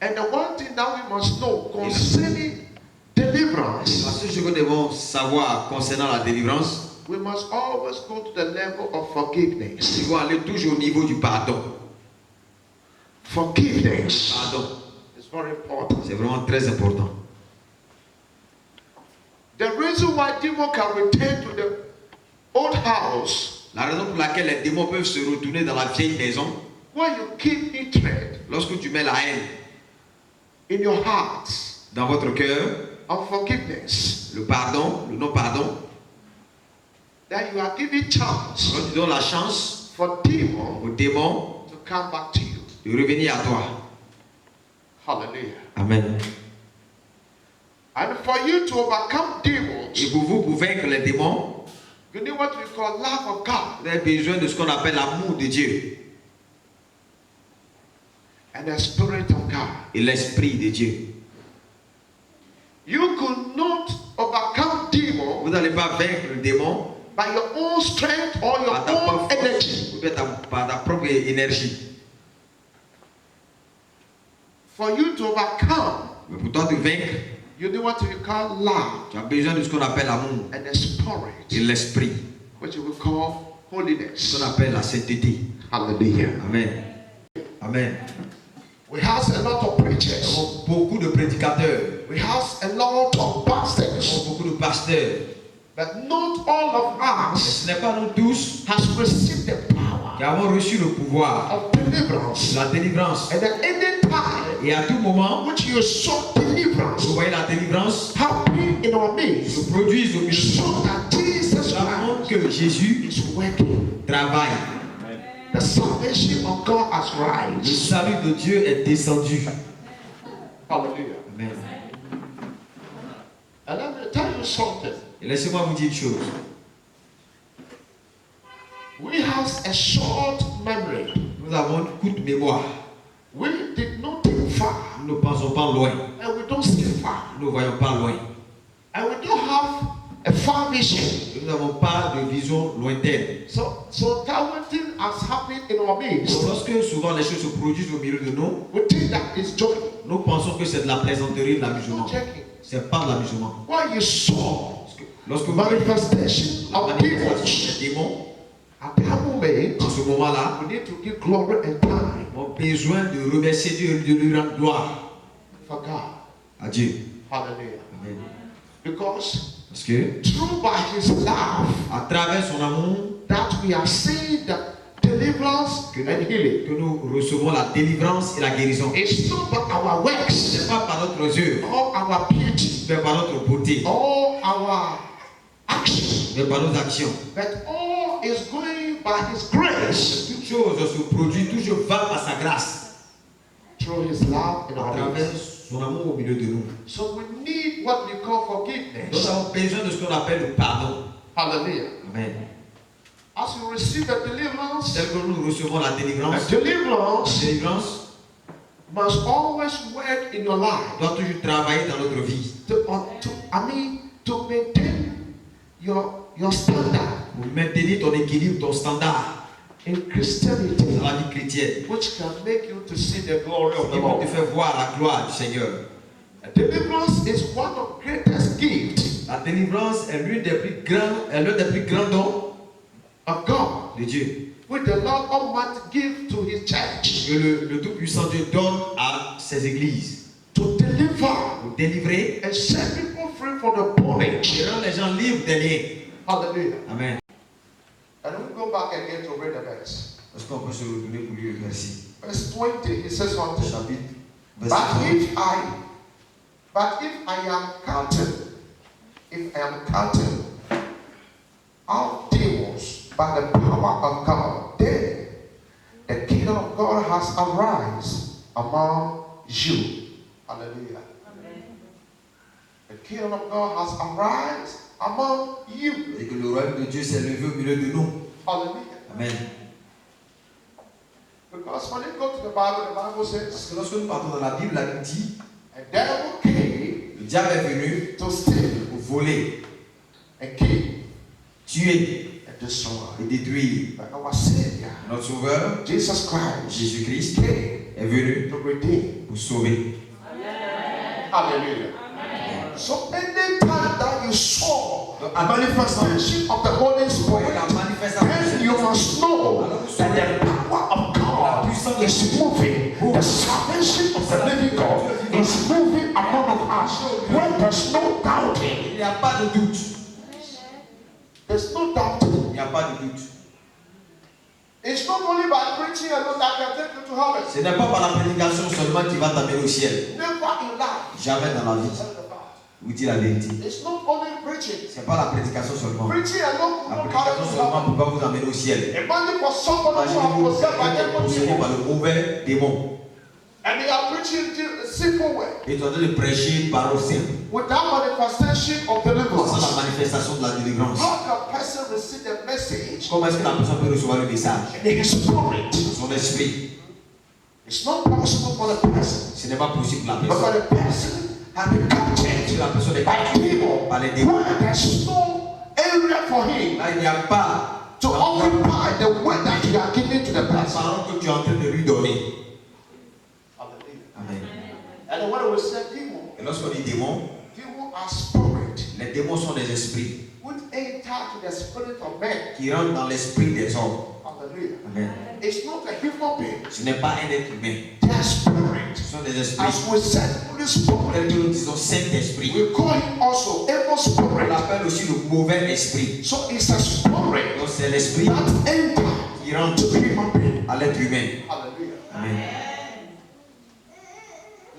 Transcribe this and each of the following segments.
And the one thing that we must know concerning deliverance, la seule chose que nous devons savoir concernant la délivrance, we must always go to the level of forgiveness. il faut aller toujours au niveau du pardon. Forgiveness. Pardon. It's very important. C'est vraiment très important. The reason why demons can return to the old house, La raison pour laquelle les démons peuvent se retourner dans la vieille maison, when you keep hatred lorsque tu mets la haine in your heart, dans votre cœur, unforgiveness, le pardon, le non-pardon, that you are giving chance quand tu donnes la chance for demons aux démons to come back to you. de revenir à toi. Hallelujah. Amen. And for you to overcome demons, Et pour vaincre les démons, you need what we call love of God vous avez besoin de ce qu'on appelle l'amour de Dieu and the Spirit of God. et l'esprit de Dieu. You could not overcome demons Vous n'allez pas vaincre le démon by your own strength or your par ta own propre energy. force ou bien par ta propre énergie. For you to overcome, Mais pour toi de vaincre, you need what we call love tu as besoin de ce qu'on appelle l'amour and the et Spirit, l'esprit, which we call ce holiness. qu'on appelle la sainteté. Hallelujah. Amen. Amen. We have a lot of Nous preachers. avons beaucoup de prédicateurs, We have a lot of nous avons pastors. beaucoup de pasteurs. But not all of Mais us ce n'est pas nous tous has received the power qui avons reçu le pouvoir of deliverance. de la délivrance. And at any time Et à tout moment, which you saw deliverance vous voyez la délivrance happening in our midst, se produise au milieu de show nous. that Jesus Cela montre Christ que Jésus is working. travaille. The salvation of God has Le rise. salut de Dieu est descendu. Hallelujah. Amen. And let me tell you something. Et laissez-moi vous dire une chose. We have a short memory. Nous avons une courte mémoire. We did not think far, Nous ne pensons pas loin. and we don't see far, Nous ne voyons pas loin. and we don't have a far vision. Nous n'avons pas de vision lointaine. So that one thing has happened in our Donc, midst. lorsque souvent les choses se produisent au milieu de nous, We think that is joy. nous pensons que c'est de la plaisanterie, de l'amusement. Not checking. C'est pas de l'amusement. When you saw Lorsque vous voyez manifestation la of manifestation demons, des démons, at that moment, en ce moment-là, we need to give glory and time nous avons besoin de remercier Dieu et de lui rendre gloire for God. à Dieu. Hallelujah. Amen. Because Parce que, through by His love, à travers son amour, that we are seeing the deliverance and healing. que nous recevons la délivrance et la guérison. It's not by our Ce works, n'est pas par notre œuvre, or our beauty, mais par notre beauté, or our action, mais par nos actions. but all is going by His grace Toute chose se produit, toujours va par sa grâce, through His love in à our travers lives. son amour au milieu de nous. So we need what we call Nous forgiveness. avons besoin de ce qu'on appelle le pardon. Hallelujah. Amen. As you receive the deliverance, Tel que nous recevons la délivrance, the deliverance la délivrance must always work in your life doit toujours travailler dans notre vie to maintain your standard pour maintenir ton équilibre, ton standard in Christianity, dans la vie chrétienne, which can make you to see the glory of qui the va te Lord. faire voir la gloire du Seigneur. Deliverance is one of the greatest gifts La délivrance est l'un des plus grands dons of God, de Dieu, which the Lord Almighty give to His church que le Tout-Puissant Dieu donne à ses églises to deliver pour délivrer and set people free from the bondage. et rendre les gens libres des liens. Hallelujah. Amen. And we go back again to read the verse. Est-ce qu'on peut se retourner pour lire le verset? Verse 20, he says something. Chapitre, But verset if I am counted out demons by the power of God, then the kingdom of God has arisen among you. Hallelujah. Amen. The kingdom of God has arisen among you. et que le royaume de Dieu s'est levé au milieu de nous. Hallelujah. Amen. Because when you go to the Bible Parce says, que lorsque nous partons dans la Bible, la Bible dit, a devil came le diable est venu to steal pour voler, and kill tuer and destroy. et détruire. But our Savior, Notre Sauveur, Jesus Christ, Jésus-Christ, came est venu to redeem. pour sauver. Hallelujah. So anytime that you saw a manifestation of the Holy Spirit, La manifestation then you must know that the power of God is moving. The salvation of the living God is moving among us. When there's no doubting, Il n'y a pas de doute. there's no doubting. Il n'y a pas de doute. It's not only by preaching alone that can take you to heaven. Ce n'est pas par la prédication seulement qui va t'amener au ciel. Never in life. Jamais dans la vie. Vous dites la vérité. It's not only preaching. Ce n'est pas la prédication seulement. Preaching alone La will not carry prédication you to seulement heaven. ne peut pas vous amener au ciel. Imagine for somebody who have Imaginez-vous possessed by quelqu'un devil possédé par le mauvais démon. and they are preaching a simple way Et tu es en train de prêcher une parole simple. without manifestation of Sans deliverance. la manifestation de la délivrance. How can a person receive the message Comment est-ce que la personne peut recevoir le message? in his spirit? Son esprit. It's not possible for the person, Ce n'est pas possible pour la but for personne. the person has been captured Si la personne est by capturée people par les démons, where there's no area for him là il n'y a pas to occupy the word that you are giving to the la person. parole que tu es en train de lui donner. Amen. And when we say demon, Et lorsqu'on dit démon, demon are spirit les démons sont des esprits which enter to the spirit of man. qui rentrent dans l'esprit des hommes. Hallelujah. Amen. It's not a human being. Ce n'est pas un être humain. They are spirit. Ce sont des esprits. As we said, Holy Spirit, Tel que nous disons Saint-Esprit. we call him also evil On spirit. l'appelle aussi le mauvais esprit. So it's a spirit Donc c'est l'esprit that enter qui rentre to human being. à l'être humain. Hallelujah. Amen.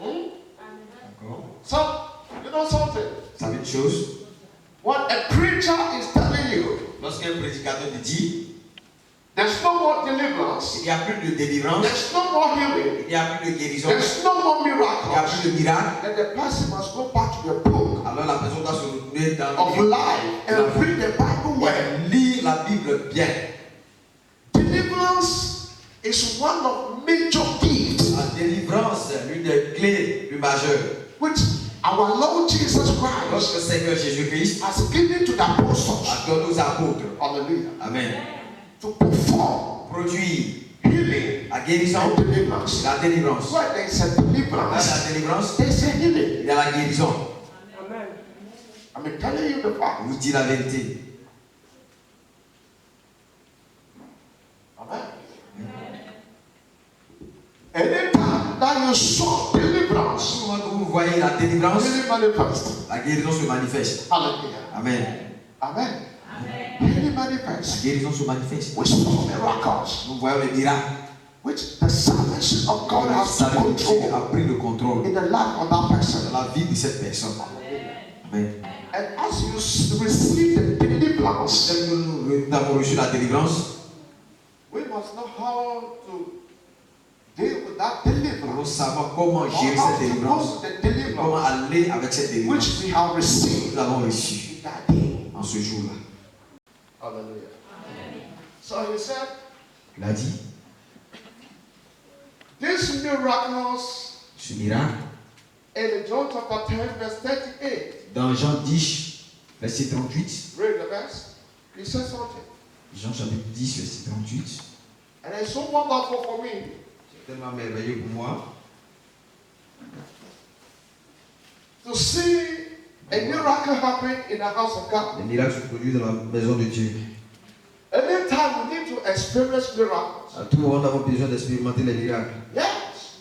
D'accord. So, you know something? Ça veut une chose. What a preacher is telling you, Lorsqu'un prédicateur te dit, there's no more deliverance, il n'y a plus de délivrance, there's no more healing, il n'y a plus de guérison, there's no more il n'y a miracles, plus de miracle, then the person must go back to the book alors la personne doit se retourner dans of le livre life and read the Bible well. et lire la Bible bien. Deliverance is one of major gifts La délivrance, l'une des clés plus majeures. which our Lord Jesus Christ Lorsque le Seigneur Jésus-Christ has given to the apostles. a donné aux apôtres, Hallelujah. Amen, To perform produire healing la guérison and deliverance. et la délivrance. Where there is a Dans deliverance, la délivrance, there's a healing. il y a la guérison. I'm telling you the Je fact. vous dis la vérité. Amen. Anytime that you saw À deliverance, ce moment que vous voyez la délivrance, healing manifest. la guérison se manifeste. Hallelujah. Amen. Amen. Healing La manifest. guérison se manifeste. We saw miracles, Nous voyons les miracles. which the salvation of God Le has salut de Dieu control a pris le contrôle in the life of that person. dans la vie de cette personne. Amen. And as you receive the deliverance, Tel que nous avons reçu la délivrance, we must know how to deal with that nous deliverance. savons comment Or gérer how cette to délivrance, go to the comment deliverance aller avec cette délivrance which we have que received nous avons reçue in that day. en ce jour-là. Hallelujah. So he said, Il a dit, these miracles ce miracle, in John chapter 10, verse 38. dans Jean 10, verset 38, Read the verse. He said something. Jean chapitre 10, verset 38, And it's so wonderful for me c'est tellement merveilleux pour moi to see a miracle happen in the house of God. les miracles se produisent dans la maison de Dieu. Anytime we need to experience miracles. À tout moment, nous avons besoin d'expérimenter les miracles. Yes.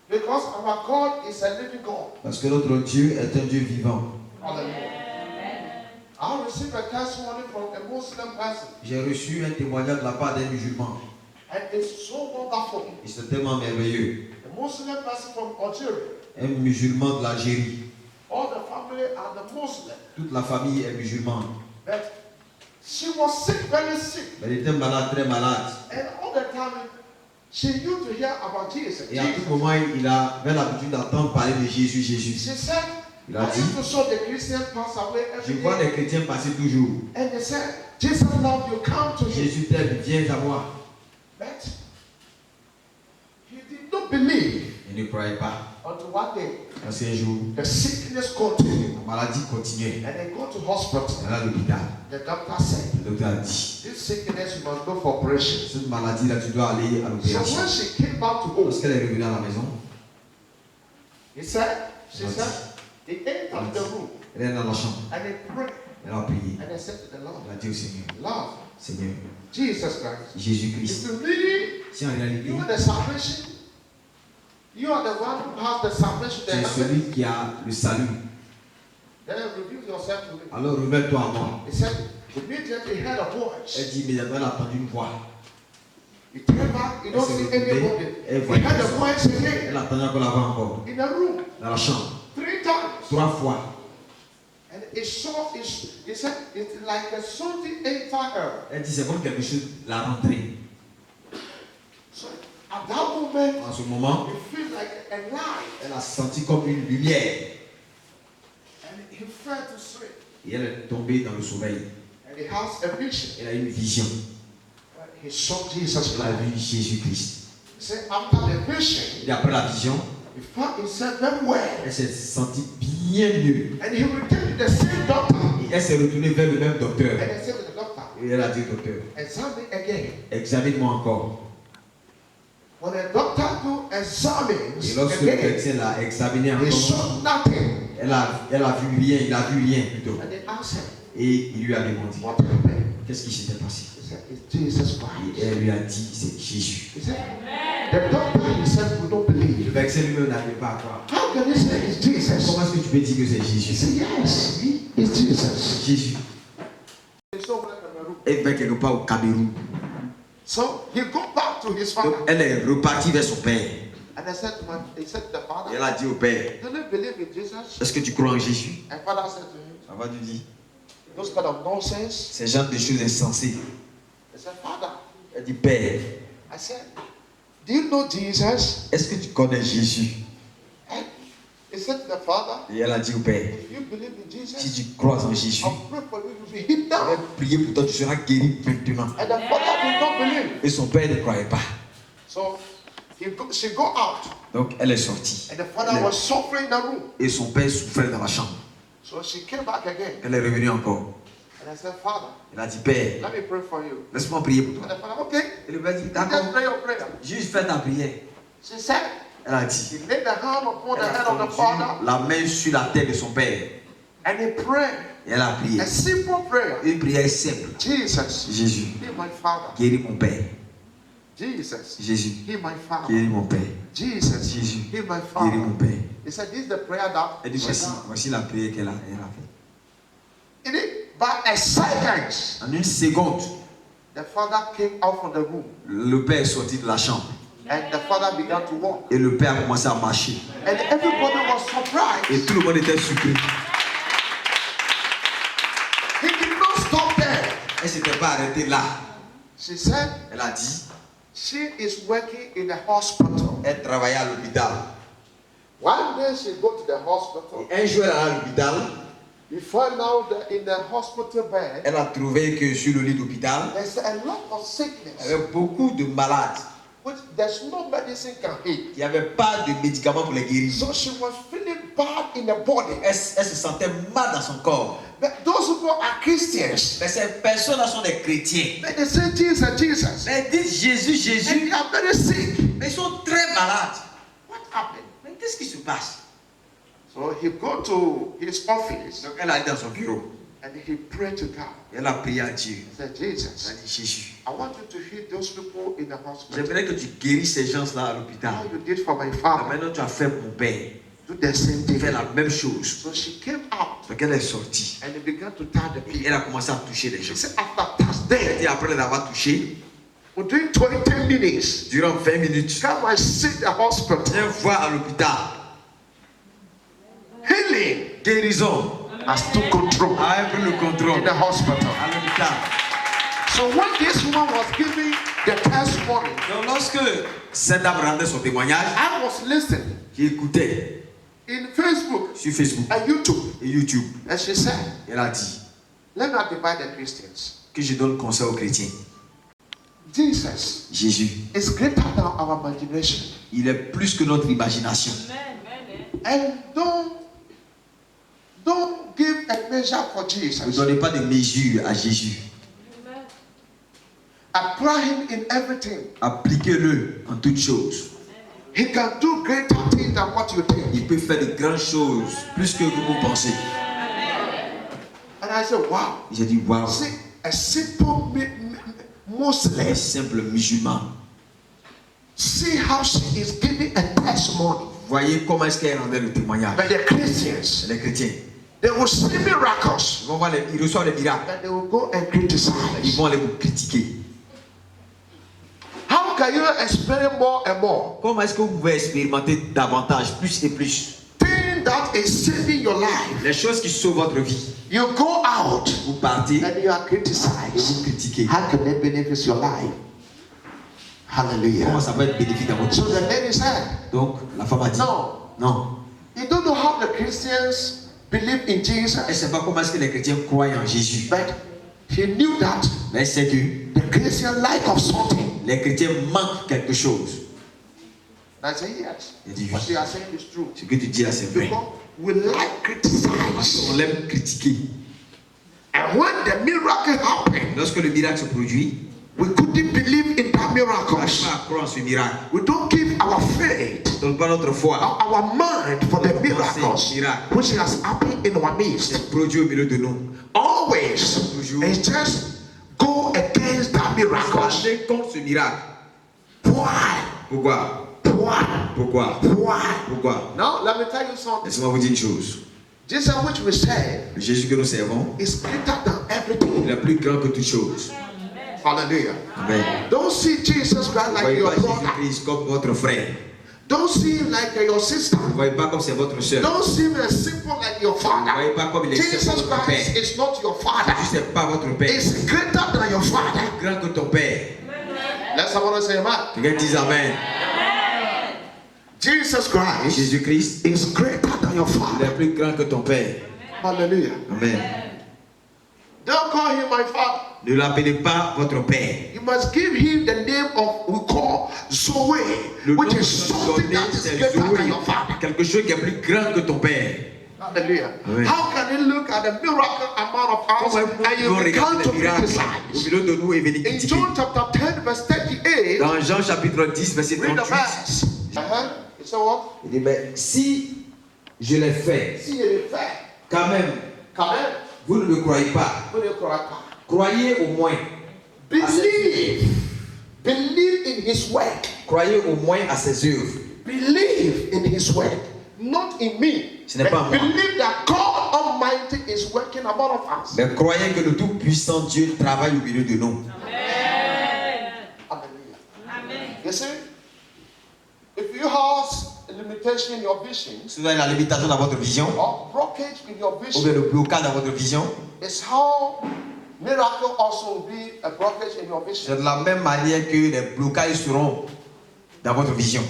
Because our God is a living God. Parce que notre Dieu est un Dieu vivant. Hallelujah. I received a testimony from a Muslim person. J'ai reçu un témoignage de la part d'un musulman. And it's so wonderful. Et c'est tellement merveilleux. A Muslim person from Algeria. Un musulman de l'Algérie. All the family are the Muslim. Toute la famille est musulmane. But she was sick, very sick. Elle était malade, très malade. And all the time, she used to hear about Jesus. Et à tout moment, il avait l'habitude d'entendre parler de Jésus, Jésus. She said, Il a I used dit, to saw the Christians pass away je every vois day. les chrétiens passer toujours. And they said, Jesus love you, come to him. Jésus t'aime, viens à moi. But he did not believe Il Il ne croyait pas. Until one day, Parce qu'un jour, the sickness continued. la maladie continuait. And they go to hospital. Elle est à l'hôpital. The doctor said, Le docteur a dit, this sickness, you must go for operation. cette maladie-là, tu dois aller à So l'opération. when she came back to home, Lorsqu'elle est revenue à la maison, she said, they entered the room elle est dans la chambre. and they prayed. Elle a prié. And they said to the Lord, Elle a dit au Seigneur, Lord, Seigneur, Jesus Christ, Jésus-Christ, if you really, si en réalité, you are the salvation, you are the one who has the salvation, tu es the celui qui a le salut, then reveal yourself to me. alors révèle-toi à moi. He said, immediately he heard a Elle voice. dit immédiatement, elle a entendu une voix. He turned back, he don't see anybody. He heard a voice again Elle a entendu encore la voix encore. in the room Dans la chambre. 3 times. 3 fois. And he saw, he said, it's like a something entered her. Elle dit c'est comme quelque chose l'a rentré. So at that moment, En ce moment, he felt like a light. elle a senti comme une lumière. And he fell to sleep. Et elle est tombée dans le sommeil. And he has a vision. Elle a eu une vision. He saw Jesus Elle a Christ. vu Jésus-Christ. He said, after the vision, Et après la vision, he found himself very well. elle s'est sentie bien mieux. And he returned to the same doctor. Et elle s'est retournée vers le même And docteur. he said to the doctor, Et elle a dit au docteur, examine again. examine-moi encore. When the doctor do examines Et lorsque le again, médecin l'a examiné he encore, saw nothing. elle a vu rien, il a vu rien plutôt. And they asked him, Et il lui a demandé, what happened? qu'est-ce qui s'était passé? He said, it's Jesus Et Christ. elle lui a dit, c'est Jésus. He said, the doctor himself would not Le believe. médecin lui-même n'arrivait pas à croire. How can he say it's Jesus? Comment est-ce que tu peux dire que c'est He Jésus? said, yes, it's Jesus. Jésus. It's over in Cameroon. Elle va quelque part au Cameroun. So he go back to his father. Donc elle est repartie vers son père. And I said to he said to the Et father, elle a dit au père, do you believe in Jesus? est-ce que tu crois en Jésus? And father said to him, Ça va lui dire, those kind of nonsense. c'est genre de choses insensées. I said, Father, Elle dit, père, I said, do you know Jesus? est-ce que tu connais Jésus? And he said to the father, Et elle a dit au père, if you believe in si Jesus, tu crois en Jésus, I'll pray for you, you'll be healed je vais now. prier pour toi, tu seras guéri maintenant. And the father did not believe. Et son père ne croyait pas. So she go out. Donc elle est sortie. And the father was suffering in the room. Et son père souffrait dans la chambre. So she came back again. Elle est revenue encore. And I said, Father, Elle a dit, père, let me pray for you. laisse-moi prier pour And toi. the father, okay, Et le père dit, just d'accord, pray your prayer. juste fais ta prière. She said, Elle a he dit, laid the hand upon the elle head a of the fondu father la main sur la tête de son père. and he prayed Et elle a prié. a simple prayer. Une prière simple. Jesus, Jésus, hear my father. guéris mon père. Jesus, Jésus, hear my father. guéris mon père. Jesus, Jésus, hear my guéris mon father. père. He said, this is the prayer that Elle dit, she voici, done. voici la prière qu'elle a fait. In it, by a second, En une seconde, the father came out from the room le père est sorti de la chambre. and the father began to walk. Et le père a commencé à marcher. And everybody was Et surprised. tout le monde était surpris. He did not stop there. Elle ne s'était pas arrêtée là. She said, Elle a dit, she is working in the hospital. elle travaillait à l'hôpital. One day she go to the hospital. Et un jour, elle est à l'hôpital. We find out that in the hospital bed, Elle a trouvé que sur le lit d'hôpital, there's a lot of il y sickness avait beaucoup de malades. which there's no medicine can heal. Il n'y avait pas de médicaments pour les guérir. So she was feeling bad in the body. Elle se sentait mal dans son corps. But those people are Christians. Mais ces personnes-là sont des chrétiens. But they say Jesus, Jesus. Mais ils disent Jésus, And Jésus. they are very sick. Mais ils sont très malades. What happened? Mais qu'est-ce qui se passe? So he go to his office Donc elle allait dans son bureau. and he prayed to God. Elle a prié à Dieu. He said, Elle a Jesus, dit Jésus, I want you to heal those people in the hospital. j'aimerais que tu guérisses ces gens-là à l'hôpital. How you did for my Mais father. maintenant tu as fait pour mon père. Do the same Tu thing. fais la même chose. So she came out Donc elle est sortie. and he began to tell the Et people. elle a commencé à toucher les gens. She said, after Thursday, Et après les avoir touchés, within 20 minutes, durant 20 minutes, come and see the hospital. viens voir à l'hôpital. Healing Guérison has took control a pris le contrôle in the hospital. à l'hôpital. So when this woman was giving the testimony, Donc lorsque cette dame rendait son témoignage, I was listening j'écoutais in Facebook sur Facebook and YouTube, et YouTube. and she said, Elle a dit let not divide the Christians. que je donne conseil aux chrétiens. Jesus Jésus, is greater than our imagination. il est plus que notre imagination. And don't give a measure for Ne Jesus. donnez pas de mesure à Jésus. Apply him in everything. Appliquez-le en toutes choses. He can do greater things than what you think. Il peut faire de grandes choses, plus que vous pensez. And I said, wow. J'ai dit, waouh, See, a simple Muslim. un simple musulman. See how she is giving a testimony. Voyez comment est-ce qu'elle rendait le témoignage. But the Christians, Les chrétiens, they will see miracles. ils reçoivent les miracles. And they will go and Ils criticize. vont aller vous critiquer. How can you experience more and more? Comment est-ce que vous pouvez expérimenter davantage, plus et plus? Thing that is saving your life. Les choses qui sauvent votre vie. You go out Vous partez and you are et criticized. vous critiquez. How can it benefit your life? Comment Hallelujah. ça va être bénéfique dans votre So vie? the lady said, Donc, la femme a dit, no, non. you don't know how the Christians believe in Elle ne Jesus. sait pas comment est-ce que les chrétiens croient en Jésus. But he knew that Mais elle sait que the Christian lack of something. les chrétiens manquent quelque chose. And I said, yes. Il dit, What oui. they are saying is true. Ce que tu dis là, c'est vrai. Because we like criticize. On l'aime critiquer. And when the miracle happened, Lorsque le miracle se produit, we couldn't believe in that on miracle. n'arrive pas à croire en ce miracle. We don't give our faith, On ne donne pas notre foi. our mind for the miracles Miracle. which has happened in our midst. C'est produit au milieu de nous. Always, Toujours. it's just go against that miracle. Aller contre ce miracle. Why? Pourquoi? Why? Pourquoi? Why? Pourquoi? Now, let me tell you something. Laissez-moi vous dire une chose. Jesus, which we serve, Le Jésus que nous servons, is greater than il everything. est plus grand que toutes choses. Hallelujah. Amen. Don't see Jesus Christ Ne like voyez your pas brother. Jésus-Christ comme votre frère. Don't see him like your sister. Ne voyez pas comme c'est votre soeur. Don't see him as simple like your Ne father. voyez pas comme il est Jesus simple votre Christ père. is not your father. Jésus n'est pas votre père. It's greater than your father. Plus grand que ton père. Let someone say amen. Quelqu'un dise Amen. Jesus Christ Jésus-Christ, is greater than your il father. est plus grand que ton père. Hallelujah. Amen. Don't call him my father. Ne l'appelez pas votre père. You must give him the name of we call Zoe, Le nom which que is tu dois something donner, that is c'est greater than your Zoé. father. Quelque chose qui est plus grand que ton père. Hallelujah. Amen. How can you look at the miracle amount of us Comment and you pouvons begin regarder to les miracles au criticize? milieu de nous et venir In critiquer? John chapter 10, verse 38, Dans Jean chapitre 10, verset read the 38, verse. You say what? il dit, mais si je l'ai fait, See it fair. quand même, Come in. vous ne me croyez pas. Put it correct. Croyez au moins. Believe. Believe in his work. Croyez au moins à ses œuvres. Believe in his work. Not in me. Ce n'est pas But moi. believe that God Almighty is working among of us. Mais croyez que le Tout-Puissant Dieu travaille au milieu de nous. Hallelujah. You see, if you have a limitation in your visions Si vous avez la limitation dans votre vision, or blockage in your ou bien vision, le blocage dans votre vision, it's how miracle also will be a blockage in your c'est vision. de la même manière que les blocages seront dans votre vision.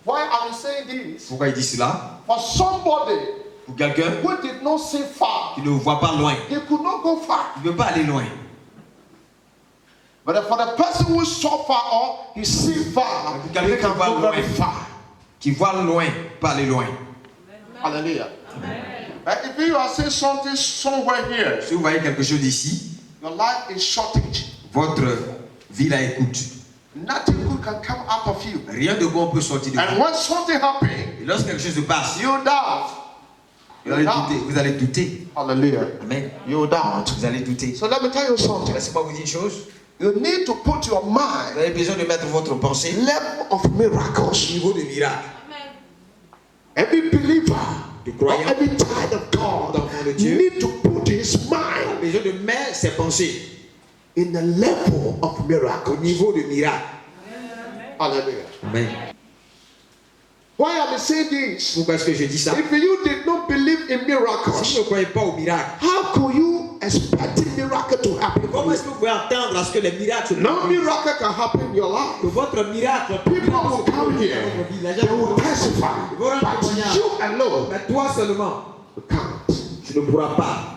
Why I'm saying this? Pourquoi il dit cela? For somebody Pour quelqu'un who did not see far, qui ne voit pas loin, he could not go far. il ne veut pas aller loin. But for the person who saw far or he see far, Quelqu'un he qui can voit go loin. very far. Qui voit loin, peut aller loin. Hallelujah. But if you are saying something somewhere here, Si vous voyez quelque chose ici, your life is shortage. votre vie la écoute. Nothing good can come out of you. Rien de bon peut sortir de And vous. when something happens, Et lorsque quelque chose se passe, you doubt. vous allez douter. Vous allez douter. Hallelujah. Amen. You doubt. Vous allez douter. So let me tell you something. Laissez-moi vous dire une chose. You need to put your Vous mind avez besoin de mettre votre pensée level of au miracles. niveau de miracle. Every believer De or croyant, every child of God d'enfant de Dieu, need to put his a mind besoin de mettre ses pensées in the level of au miracle. niveau de miracle. Hallelujah. Amen. Why am I saying this? Pourquoi est-ce que je dis ça? If you did not believe in Si miracles, vous ne croyez pas au miracle, how could you expect a miracle to happen? comment est-ce que vous pouvez attendre à ce que les miracles se No produisent? miracle can happen in your life. Que votre miracle, People will come here. dans votre vie, les They gens will vont testify. Voilà le But témoignage. you alone Mais toi seulement, can't. tu ne pourras pas.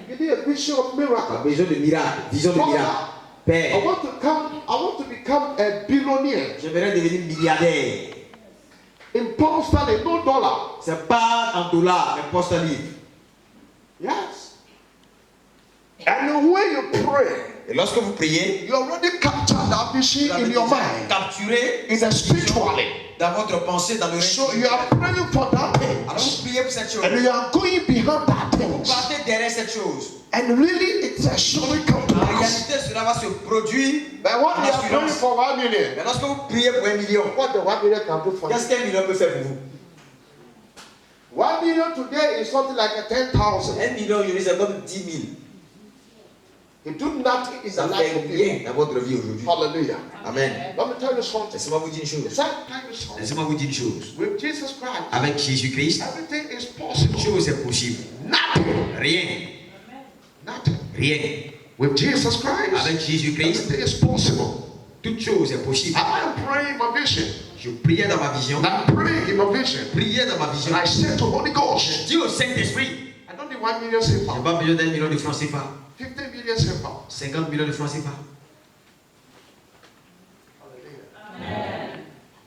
You need a vision of Tu as miracle. besoin de miracles, vision de Father, miracles. I Père, want to become a billionaire. j'aimerais devenir milliardaire. In pound sterling, no dollar. C'est pas en dollars, mais pas en livres. Yes. And when you pray, Et lorsque vous priez, you already captured that vision vous avez in your déjà mind, capturé in the spiritually. dans votre pensée, dans le So réel. you are praying for that thing, Alors vous priez pour cette chose. and you are going behind that thing, Partez derrière cette chose. and really it's a surely come to En pass. réalité, cela va se produire. But what en you are praying assurance. for 1 million, Mais lorsque vous priez pour 1 million, what the 1 million can do for you? qu'est-ce qu'un million peut faire pour vous? 1 million today is something like a 10,000. 1 million aujourd'hui, c'est comme 10 000. You do nothing is a Ça life fait of rien people. dans votre vie aujourd'hui. Hallelujah. Amen. Let me tell you something. Laissez-moi vous dire une chose. It's like tell you something. Laissez-moi vous dire une chose. With Jesus Christ, Avec Jésus-Christ, everything is toute possible. chose est possible. Nothing. Rien. Nothing. Rien. With Jesus Christ, Avec Jésus-Christ, everything is possible. toute chose est possible. I'm praying my vision. Je priais dans ma vision. I'm praying in my vision. Priais dans ma vision. And I said to Holy Ghost, Je dis au Saint-Esprit, I don't need 1 million je n'ai CFA, pas besoin d'1 million de francs CFA, 50 million CFA. 50 millions de francs CFA.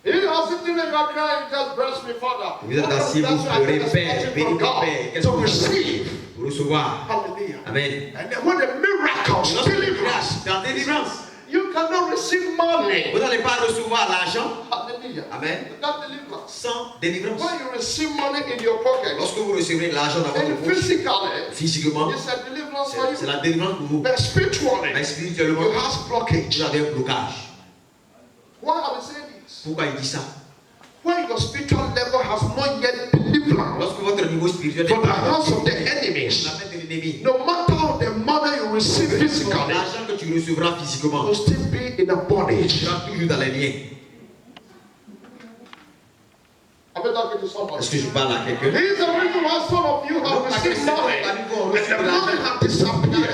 If you are sitting in your crying, just bless me, Father. Vous êtes assis, vous pleurez, Père, bénis ton Père. Qu'est-ce que To vous faites receive. pour recevoir? Hallelujah. Amen. And then when the miracles, Lorsque vous deliverance, dans délivrance, you cannot receive money. vous n'allez pas recevoir l'argent. Hallelujah. Amen. Without deliverance. Sans délivrance. When you receive money in your pocket, Lorsque vous recevrez l'argent dans votre and poche, physically, physiquement, it's a deliverance for c'est you. la délivrance pour vous. But spiritually, Mais spirituellement, you have blockage. vous avez un blocage. Why are we saying this? Pourquoi il dit ça? When your spiritual level has not yet delivered Lorsque votre niveau spirituel est from the pas hands of the la enemies, main de l'ennemi, no matter the money you receive physically, l'argent que tu recevras physiquement you'll still be in a bondage. sera toujours dans les liens. Am I talking to Est-ce somebody? que je parle à quelqu'un? Here's the reason why some of you have received money and the money have disappeared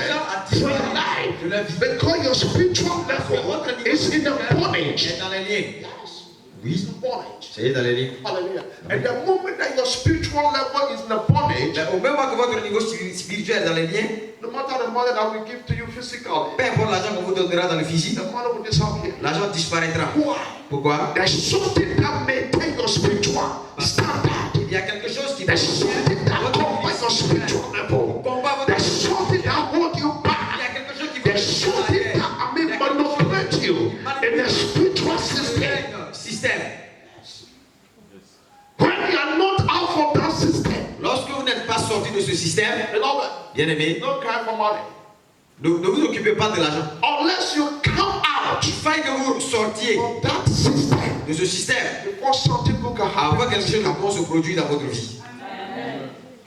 from your life De la vie. because your spiritual level is in a bondage. Est dans les liens. Yes, Oui, it's a bondage. c'est dans les liens. Hallelujah. And the moment that your spiritual level is in a bondage, Mais au même moment que votre niveau spirituel est dans les liens, no matter the money that we give to you physically, peu importe l'argent qu'on vous donnera dans le physique, the money will disappear. l'argent disparaîtra. Why? Pourquoi? There's something that maintains your spiritual standard. Il y a quelque chose qui There's something that combats your spiritual level. There's something that holds you Il back. y a quelque chose qui There's something that manipulates you in the spiritual system. système. When you are not out of that system, Lorsque vous n'êtes pas sorti de ce système, beloved, bien aimé, don't cry for money. ne vous occupez pas de l'argent. Unless you come out Il faille que vous sortiez of that system de ce système before something good can avant happen. quelque chose de bon se produise dans votre vie.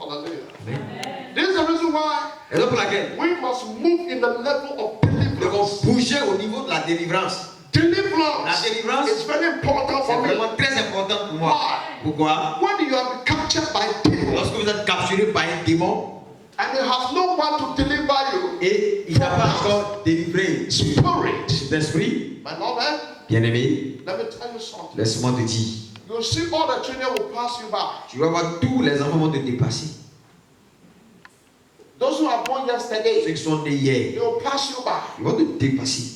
Hallelujah. This is the reason why Et donc pour laquelle we must move in the level of nous devons deliverance. bouger au niveau de la délivrance. La Deliverance délivrance, is very important c'est for me. vraiment très important pour moi. Why? Pourquoi? When you have been captured by demons Lorsque vous êtes capturé par un démon and you have no one to deliver you, et il n'a pas encore délivré spirit, cet esprit, my beloved, bien aimé, let me tell you something. laisse-moi te dire, You'll see all the children will pass you by. tu vas voir tous les enfants vont te dépasser. Those who are born Ceux yesterday, qui sont nés hier, they will pass you by. ils vont te dépasser.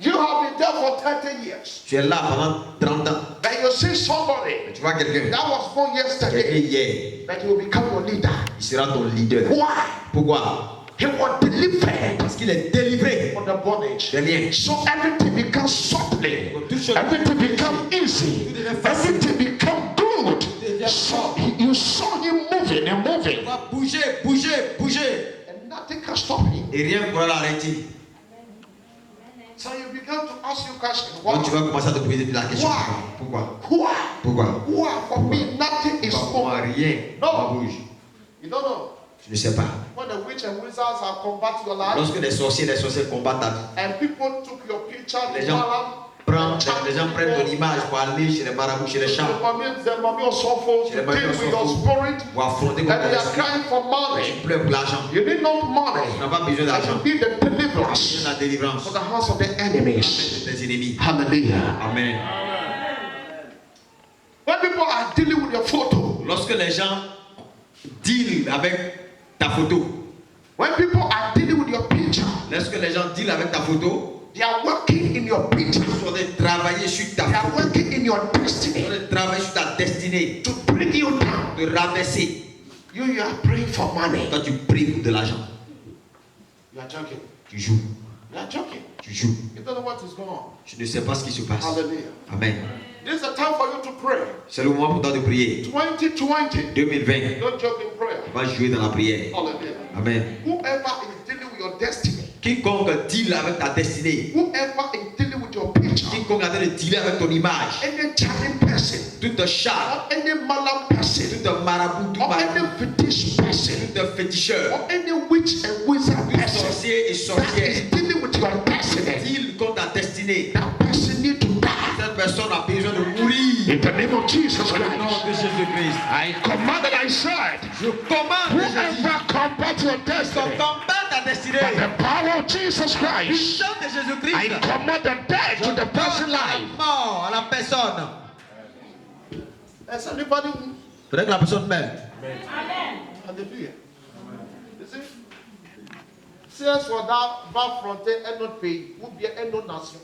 You have been there for 30 years. Tu es là pendant 30 ans. But you see somebody Mais tu vois quelqu'un that was born qui est né yesterday, hier, that will become your leader. il sera ton leader. Why? Pourquoi? He was delivered Parce qu'il est délivré from the bondage. des liens. So everything becomes softly. Toute chose, Everything becomes easy. Everything becomes good. So you saw him moving and tu moving. vas bouger, bouger, bouger. And nothing can stop him. Et rien ne pourra l'arrêter. So you begin to ask your question. Donc tu Why? vas commencer à te poser la question. Why? Pourquoi? Why? Pourquoi? Why? For me, nothing is Pour moi, moving. rien Non. ne bouge. You don't know. Je ne sais pas. When the witch and wizards have come back to your life, Lorsque les sorciers combattent ta vie, and people took your picture, Les the gens Maram, les gens prennent ton image pour aller chez les marabouts, chez les the champs, mommy of Sopho, to Chez les deal mamies with of your Sopho. spirit, pour affronter and contre they are l'esprit. crying for money. Tu pleures pour l'argent. You need not money. Tu n'as pas besoin And d'argent. you need the Tu as deliverance la délivrance for the hands of the enemies. de tes ennemis. Hallelujah. Amen. When people are dealing with your photo, Lorsque les gens dealent avec ta photo, when people are dealing with your picture, Lorsque les gens dealent avec ta photo, they are working in your picture. ils sont en train de travailler sur ta They are photo. working in your Ils destiny sont en train de travailler sur ta destinée, to bring you down. de rabaisser. You are praying for money. Quand tu pries pour de l'argent, You are joking. tu joues, You are joking. tu joues. You don't know what is going on. Tu ne sais pas ce qui se passe. Hallelujah. Amen. This is a time for you to pray. C'est le moment pour toi de prier. 2020. 2020, Don't joke in prayer. on va jouer dans la prière. Hallelujah. Amen. Whoever is dealing with your destiny, Quiconque deal avec ta destinée, whoever is dealing with your picture, quiconque est en train de dealer avec ton image, any charming person, tout un chat, or any malam person, tout un marabout, tout or any marabout, fetish person, tout un féticheur, or any witch and wizard tout person sorcier et that sorcière, is dealing with your destiny, deal contre ta destinée. that person need to die. Cette personne a besoin de mourir. In the name of Jesus Au nom Christ, de Jésus-Christ. I command and I said, Je commande, Jésus, whoever combat your destiny, combat ta destinée. by the power of Jesus Christ, Puissance de I Jésus-Christ. command the death to the person's life. Mort à la personne. Has anybody? Faudrait que la personne meure. Hallelujah. You see? Si un soldat va affronter un autre pays ou bien une autre nation,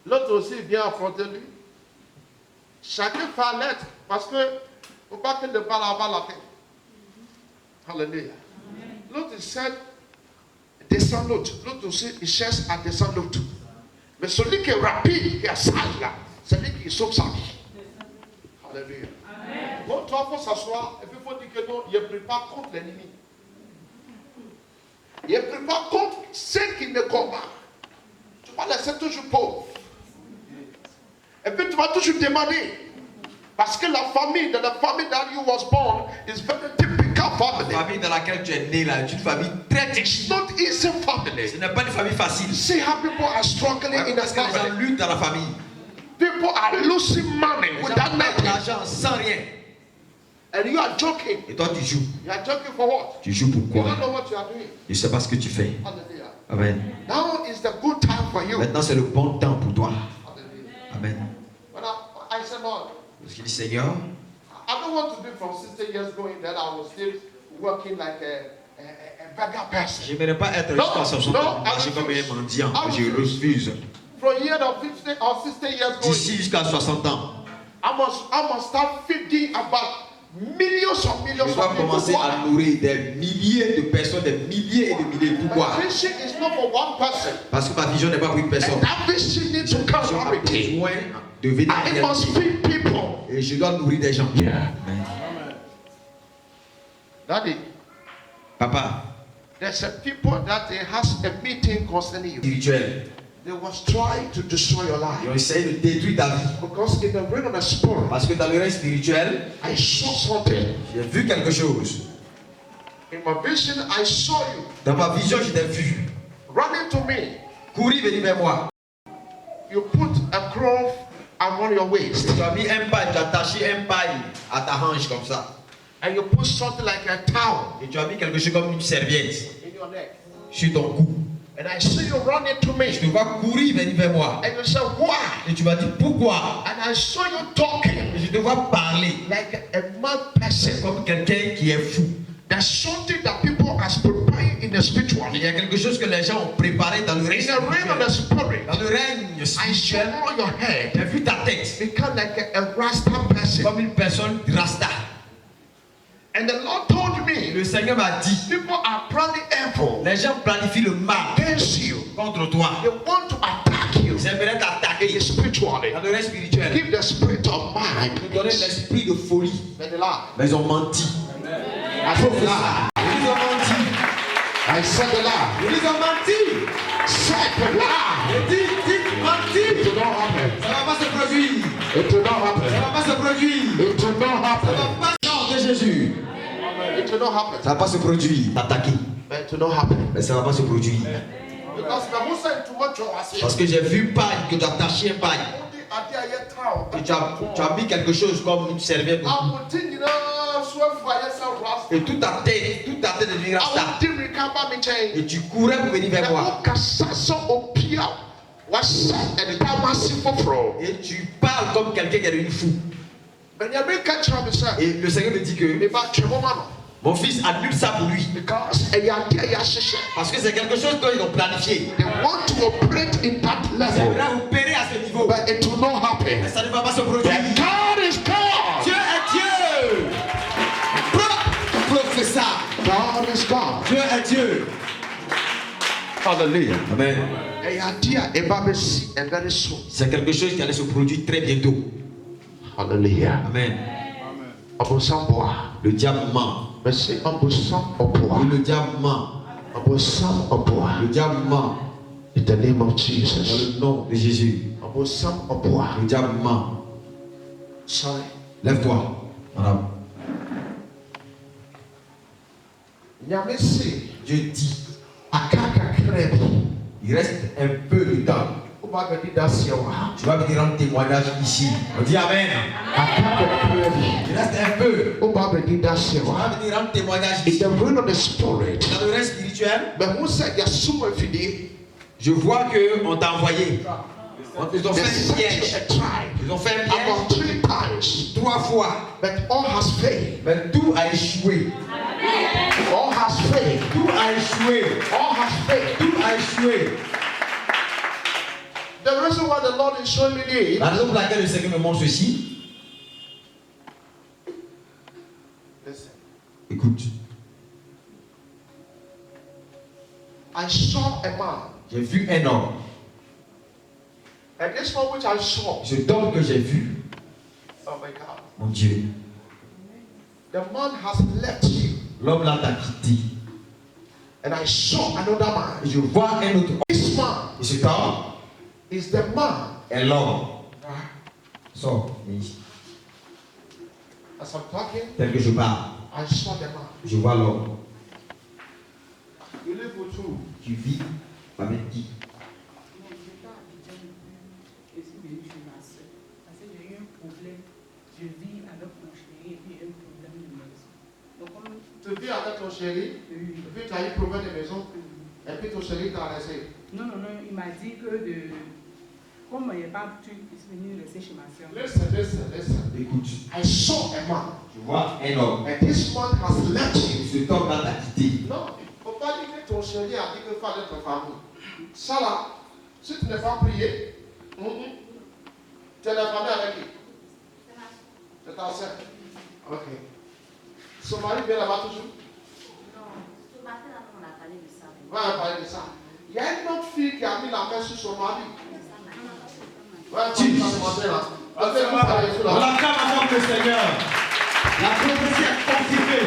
l'autre aussi vient affronter lui. Chacun fait l'être parce que faut pas que le balle avale la tête. Hallelujah. L'autre il sait descendre l'autre. L'autre aussi il cherche à descendre l'autre. Mais celui qui est rapide, qui est sage là, c'est lui qui sauve sa vie. Alléluia. Bon, toi, il faut s'asseoir et puis il faut dire que non, il ne prie pas contre l'ennemi. Il ne prie pas contre ceux qui ne combattent. Tu vas laisser toujours pauvre. Et puis tu vas toujours demander. Parce que la famille, dans la famille that you was born, is very typical La family. famille dans laquelle tu es né là, est une famille très It's difficile. not easy Ce family. n'est pas une famille facile. See how people are struggling in the Parce que les gens family. luttent dans la famille. People are losing money Les gens without perdent nothing. l'argent sans rien. And you are joking. Et toi, tu joues. You are joking for what? Tu joues You pourquoi? don't know what you are doing. Je ne sais pas ce que tu fais. Hallelujah. Amen. Now is the good time for you. Maintenant, c'est le bon temps pour toi. Hallelujah. Amen. When I said, Lord, Parce qu'il dit, Seigneur, I don't want to be from 60 years going that I was still working like a beggar person. je n'aimerais pas être Non, jusqu'à 60 non, ans, marcher comme un mendiant. Je refuse. From year of 50 or 60 years going, D'ici jusqu'à 60 ans, I must start feeding about millions of je millions dois of people. commencer à nourrir des milliers de personnes, des milliers et des milliers. Pourquoi? My vision is not for one person. Parce que ma vision n'est pas pour une personne. And that vision needs to come J'ai from within. besoin de venir en I must réalité. feed people. Et je dois nourrir des gens. Yeah. Amen. Daddy, Papa, there's a people that they has a meeting concerning you. spirituel, They was trying to destroy your ils life. ont essayé de détruire ta vie. Because in the realm of the spirit, Parce que dans le règne spirituel, I saw something. j'ai vu quelque chose. In my vision, I saw you Dans ma vision, je t'ai vu. running to me. Courir, venir vers moi. You put a cloth around your waist. Tu as mis un paille, tu as attaché un paille à ta hanche comme ça. And you put something like a towel Et tu as mis quelque chose comme une serviette in your neck. sur ton cou. And I see you running to Je te me. vois courir, venir vers moi. And you say, why? Et tu m'as dit pourquoi? And I saw you talking Et je te vois parler like a mad person. comme quelqu'un qui est fou. There's something that people are preparing in the spiritual. Il y a quelque chose que les gens ont préparé dans le règne In the realm of the spirituel. spirit, Dans le règne I saw spirituel, your head j'ai vu ta tête become like a Rasta person. comme une personne rasta. And the Lord told Et me, le Seigneur m'a dit, people are planning evil les gens planifient le mal against you. contre toi. They want to attack you Ils aimeraient t'attaquer spiritually. dans le règne spirituel. Give the spirit of mind. Ils donner l'esprit de folie. But they lie. Mais ils ont menti. I said the lie. Ils ont menti. I said the lie. Ils ont menti. Said the lie. Et dites menti. It will not happen. Ça va pas se produire. It will not Ça happen. va pas se produire. It will not Ça va happen. pas non de Jésus. It will not happen. Ça va pas se produire. T'attaquer. But it will not happen. Mais ça va pas se produire. Because the Musa is too much of us. Parce que j'ai vu paille, que tu as attaché un paille. Et tu as mis quelque chose comme une serviette. Et toute ta tête est devenue rasta. Et tu courais pour venir vers moi. Et tu parles comme quelqu'un qui est devenu fou. Et le Seigneur me dit que Mon fils annule ça pour lui. Because Parce que c'est quelque chose qu'ils ont planifié. they want to operate in that Ils level, aimeraient opérer à ce niveau. but it will not happen. Mais ça ne va pas se produire. But God is God. Dieu est Dieu. Professeur. God is God. Dieu est Dieu. Hallelujah. Amen. Very soon. C'est quelque chose qui allait se produire très bientôt. Hallelujah. Amen. Abosamboa. Le diable ment. Merci. Abosamboa. Le diable ment. Abosamboa. Le diable ment. In the name of Dans Jesus. le nom de Jésus. Abosamboa. Le diable ment. Sorry. Lève-toi, madame. Nyamesi. Dieu dit, Akaka krebi. il reste un peu de temps. Obagadi dasiawa. Tu vas venir rendre témoignage ici. On dit Amen. Akaka krebi. Il reste un peu. Obagadi Tu vas dasiawa. venir rendre témoignage In ici. the realm of the spirit. Dans le reste spirituel, But who said Yasuma Fidi? je vois qu'on t'a envoyé. Ils ont They fait un set piège. you a tribe Ils ont fait un piège about 3 times. 3 fois. But all has failed. Mais tout a échoué. All has failed. Tout a échoué. All has failed. Tout a échoué. The reason why the Lord is showing me this. La raison pour laquelle le Seigneur me montre ceci, Listen. écoute, I saw a man. j'ai vu un homme. And this one which I saw. Cet homme que j'ai vu, Oh my God. mon Dieu, The man has left you. l'homme là t'a quitté. And I saw another man. Et je vois un autre homme. This man Et cet homme is the man. est l'homme. Sors, viens ici. As I'm talking, Tel que je parle, I saw the man. je vois l'homme. You live with who? Tu vis avec qui? Je vis avec mon chéri et puis un problème de maison. Donc, comme Tu vis avec ton chéri. Et puis tu as eu problème de maison. Et puis ton chéri t'a laissé. non, il m'a dit que comme il n'y a pas pu venir rester chez ma soeur. Listen. Écoute, I saw a man. je vois un homme. And this man has left you. Et cet homme là t'a quitté. Non, il ne faut pas dire que ton chéri a dit que fallait ta famille. Ça là, si tu n'es pas prié, tu es la famille avec qui? C'est ta soeur. Ok. Son mari vient là-bas toujours? Ce matin, on a parlé de ça. On va parler de ça. Il y a une autre fille qui a mis la main sur son mari. Ouais, on va demander là. On acclame avant le Seigneur. La prophétie est confirmée.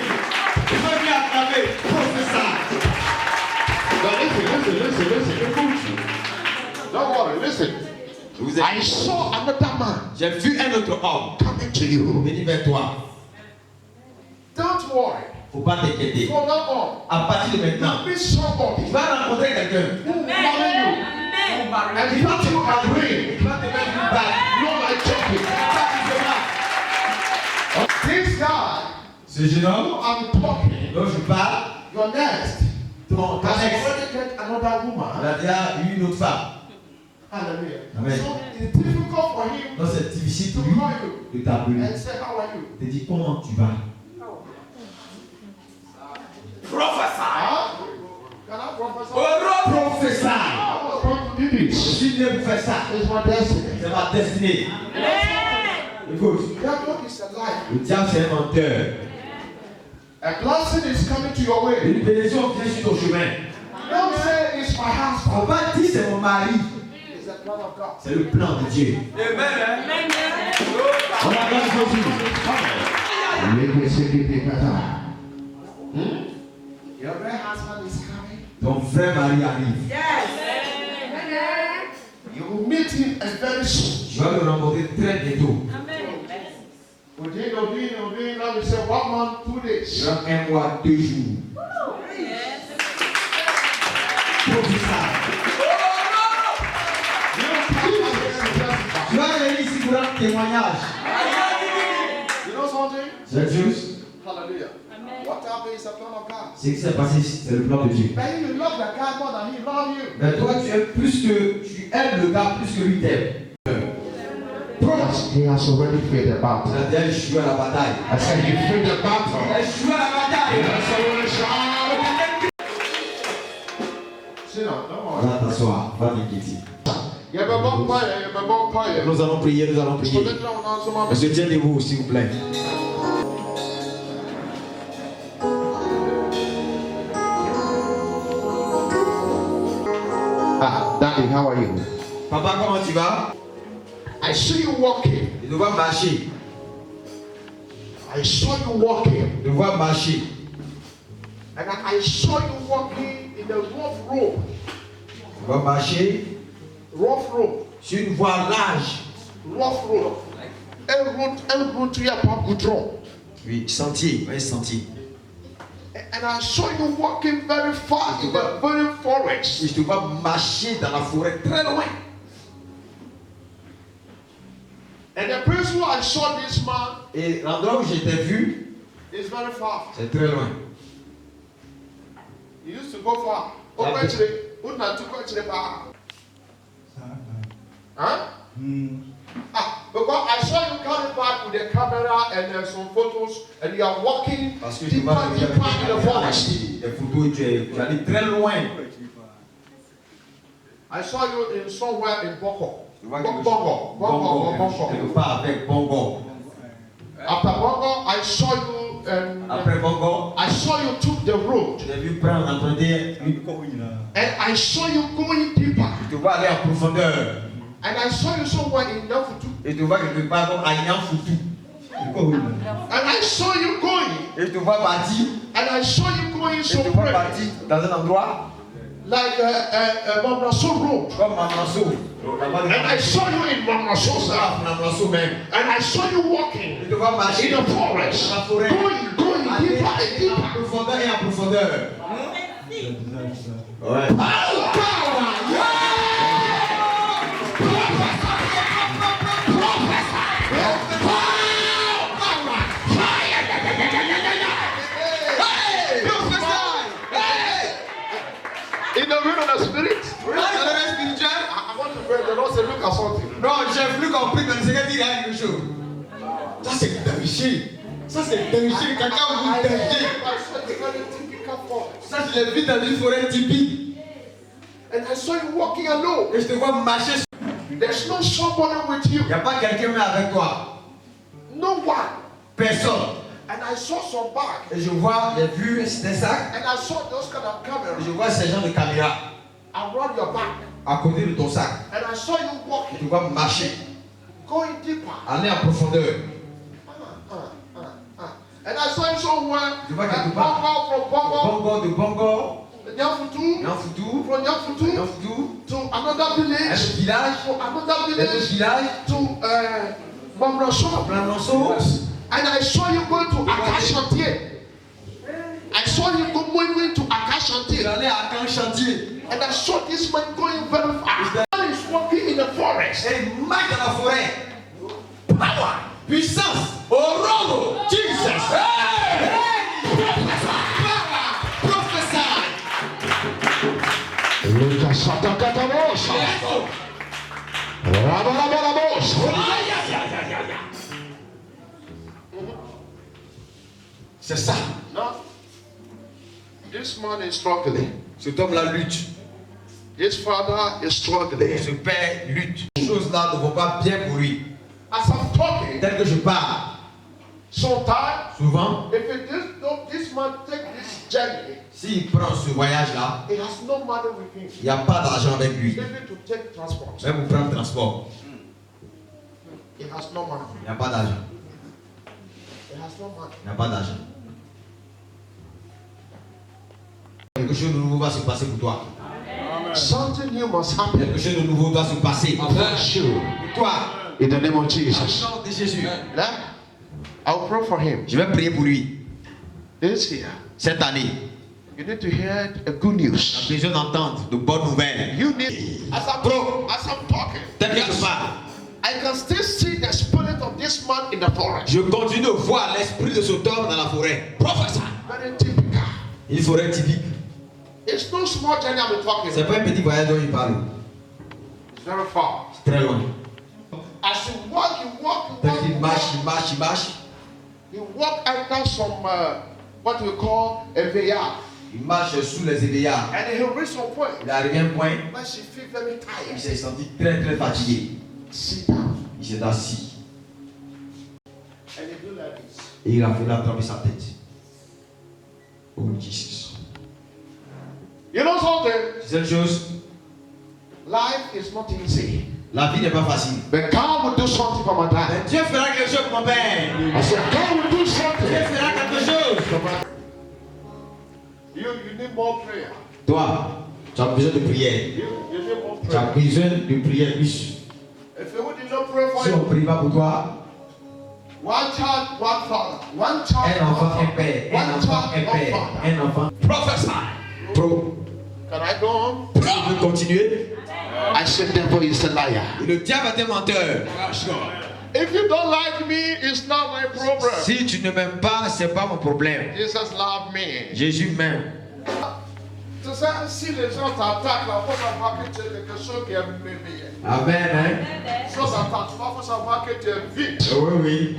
Je veux bien acclamer. Professeur. Listen. Don't worry, listen. Je vous ai I saw another man J'ai vu un autre homme coming to you. venir vers toi. Don't worry. Faut pas t'inquiéter. From now on, À partir de maintenant, be somebody tu vas rencontrer quelqu'un. who will marry you. And Il va put te you marier. agree. Il va te mettre une bague. No like joking. This guy Ce jeune who homme I'm talking, dont je parle, your next, ton has ex, already get another il woman. a déjà eu une autre femme. Hallelujah. Amen. So it's difficult for him Donc c'est difficile to pour lui call you de t'appeler. and say, how are you? Il te dit comment tu vas. Huh? Can I prophesy? Professeur. I was born to do Je this. suis né pour faire ça. It's my destiny. C'est ma destinée. Écoute, Devil is a liar. le diable c'est un menteur. A blessing is coming to your way. Une bénédiction vient sur ton chemin. Don't say it's my husband. On va dire c'est mon mari. It's the plan of God. C'est le plan de Dieu. On acclame Jésus. Your real husband is coming. Ton vrai mari arrive. You will meet him very soon. Tu vas le rencontrer très bientôt. Within, now we say 1 month, 2 days. Dans 1 mois, 2 jours. Professeur. Tu vas venir ici pour un témoignage. You know something? C'est juste. Hallelujah. What happened is a plan of God. Ce qui s'est passé, c'est le plan de Dieu. But you love the guy more than he loves you. Mais toi, tu aimes le gars plus que lui t'aime. He has already fought the battle. Il a déjà échoué à la bataille. I said he fought the Il a battle. échoué à la bataille. Sit down, don't worry. Va t'asseoir, va t'inquiéter. You have a bon fire, you have a bon fire. Nous allons prier, nous allons So prier. maintenant, on a ce moment. Monsieur, tiens-vous, s'il vous plaît. Ah, Daddy, how are you? Papa, comment tu vas? I see you walking. Je te vois marcher. I saw you walking. Je te vois marcher. And I saw you walking in the rough road. Je te vois marcher Rough road. sur une voie large. Rough road. Un route où il n'y a pas goudron. Oui, sentier, un sentier. And I saw you walking very far in the very forest. Et je te vois marcher dans la forêt très loin. And the place where I saw this man Et l'endroit où je t'ai vu, is very far. c'est très loin. He used to go far. Huh? Because I saw you coming back with the camera and some photos, and you are walking Parce que deeper, deeper in the forest. les photos et tu es allé très loin. I saw you in somewhere in Boko. Tu vois quelque chose. Quelque part avec Bongo. After Bongo, I saw you and Après Bongo, I saw you took the road, je t'ai vu prendre emprunter. and I saw you going deeper, Je te vois aller en profondeur. and I saw you somewhere in Nafutu, Et je te vois quelque part comme à Yanfoutou. and I saw you going, Et je te vois partir. and I saw you going Et je te vois somewhere partir dans un endroit like Mamraso Road, comme Mamlasso. and I saw you in Mamraso, sir. Mamlasso même. And I saw you walking Je te vois marcher in the forest, dans la forêt. going Aller deeper and deeper. en profondeur et en profondeur. Ouais. In the realm of the spirit, Dans le reste spirituel, I want to pray. The Lord said, look at something. non, j'ai plus compris que le Seigneur dit quelque chose. Ça c'est danger. Ça c'est danger. Quelqu'un vous I danger. saw the very typical forest, Ça je l'ai vu dans une forêt typique. and I saw you walking alone. Et je te vois marcher. There's no somebody with you, Il n'y a pas quelqu'un même avec toi. no one. Personne. And I saw some bags, Et je vois, j'ai vu des sacs. and I saw those kind of Et cameras je vois ces gens de caméra around your back, à côté de ton sac. and I saw you Et je walking, te vois marcher, going deeper. aller en profondeur. And I saw you somewhere, Je vois quelque part. from Bongo, Bongo de Bongo, Nyafutu, Yanfoutou, from Nyafutu to another un village, village, to another un village, village, to Mamraso. Planonceau. And I saw you going to Akashantie. I saw you going to Il Akashantie. allait à Camp Chantier. And I saw this man going very fast. The man is walking in the forest. Et il marche dans la forêt. Power, puissance, Orogo, Jesus. Hey! Power, prophesy. Lucas Satakatabosa. Rabalabalabos. C'est ça. Now, this man is struggling. Cet homme-là lutte. This father is struggling. Ce père lutte. Les choses-là ne vont pas bien pour lui. As I'm talking, Tel que je parle, sometimes, souvent, this man take this journey, s'il prend ce voyage-là, he has no money with him. il n'y a pas d'argent avec lui. Even to take transport, Même pour prendre le transport, he has no money. il n'y a pas d'argent. He has no money. Il n'y a pas d'argent. Quelque chose de nouveau va se passer pour toi. Something new must happen. Quelque chose de nouveau doit se passer pour toi. Sure. Pour toi, In the name of au Jesus. nom de Jésus. Now, I'll pray for him. Je vais prier pour lui. This year, Cette année, you need to hear a good tu as news. besoin d'entendre de bonnes nouvelles. You need, as I'm talking, Tel que je parle, I can still see the spirit of this man in the forest. je continue de voir l'esprit de cet homme dans la forêt. Prophète. Very typical. Une forêt typique. It's no small journey I'm talking C'est about. pas un petit voyage dont il parle. It's very far. C'est très loin. As you walk, Tel qu'il marche, il marche, il marche. you walk under some, what we call a veillard. Il marche sous les éveillards. And he reached some point Il est arrivé à un point, when she feel very il tired. s'est senti très très fatigué. Sit down. Il s'est assis And he do like this. et il a trempé sa tête. Oh Jesus. You know something? C'est une chose, Life is not easy. la vie n'est pas facile. But God will do something for my dad. Dieu fera quelque chose pour mon père. I said, God will do Dieu something. fera quelque chose. You need more prayer. Toi, tu as besoin de prière. You need more Tu as prayer. besoin de prière plus. If you did not pray for Si on ne you, prie pas pour toi, one child, one father. One child, un enfant, one un père. father. Un One enfant, un child, one père. father. Un enfant. Prophesy. Pro. Can I go on? Tu peux continuer. I said, devil is a liar. Et le diable est un menteur. If you don't like me, it's not my problem. Si tu ne m'aimes pas, c'est pas mon problème. Jesus loved me. Jésus m'aime. Tu sais, si les gens t'attaquent, là, faut savoir que tu es quelque chose qui est mémé. Amen, hein? Faut savoir que tu es vite. Oui, oui.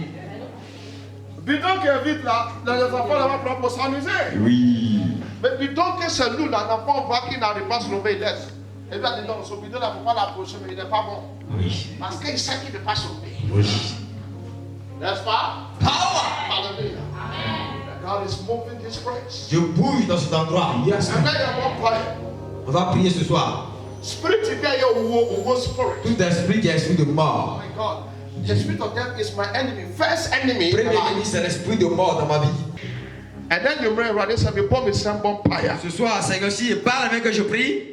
Bidon qui est vite là, les enfants là vont prendre pour s'amuser. Oui. Mais bidon que c'est nous là, l'enfant voit qu'il n'arrive pas à se lever, il laisse. Et bien, il dit non, ce bidon là, il ne faut pas l'approcher, mais il n'est pas bon. Oui. Parce qu'il sait qu'il ne peut pas se lever. Oui. N'est-ce pas? Power. Hallelujah. God is moving this place. Je bouge dans cet endroit. Yes. And then you won't pray. On va prier ce soir. Spirit in there, your spirit. Tout esprit qui est esprit de Oh mort. my God. The spirit of death is my enemy. First enemy. Premier in life. ennemi, c'est l'esprit de mort dans ma vie. And then you remember this and before me some vampire. Ce soir, c'est que si par la main que je prie,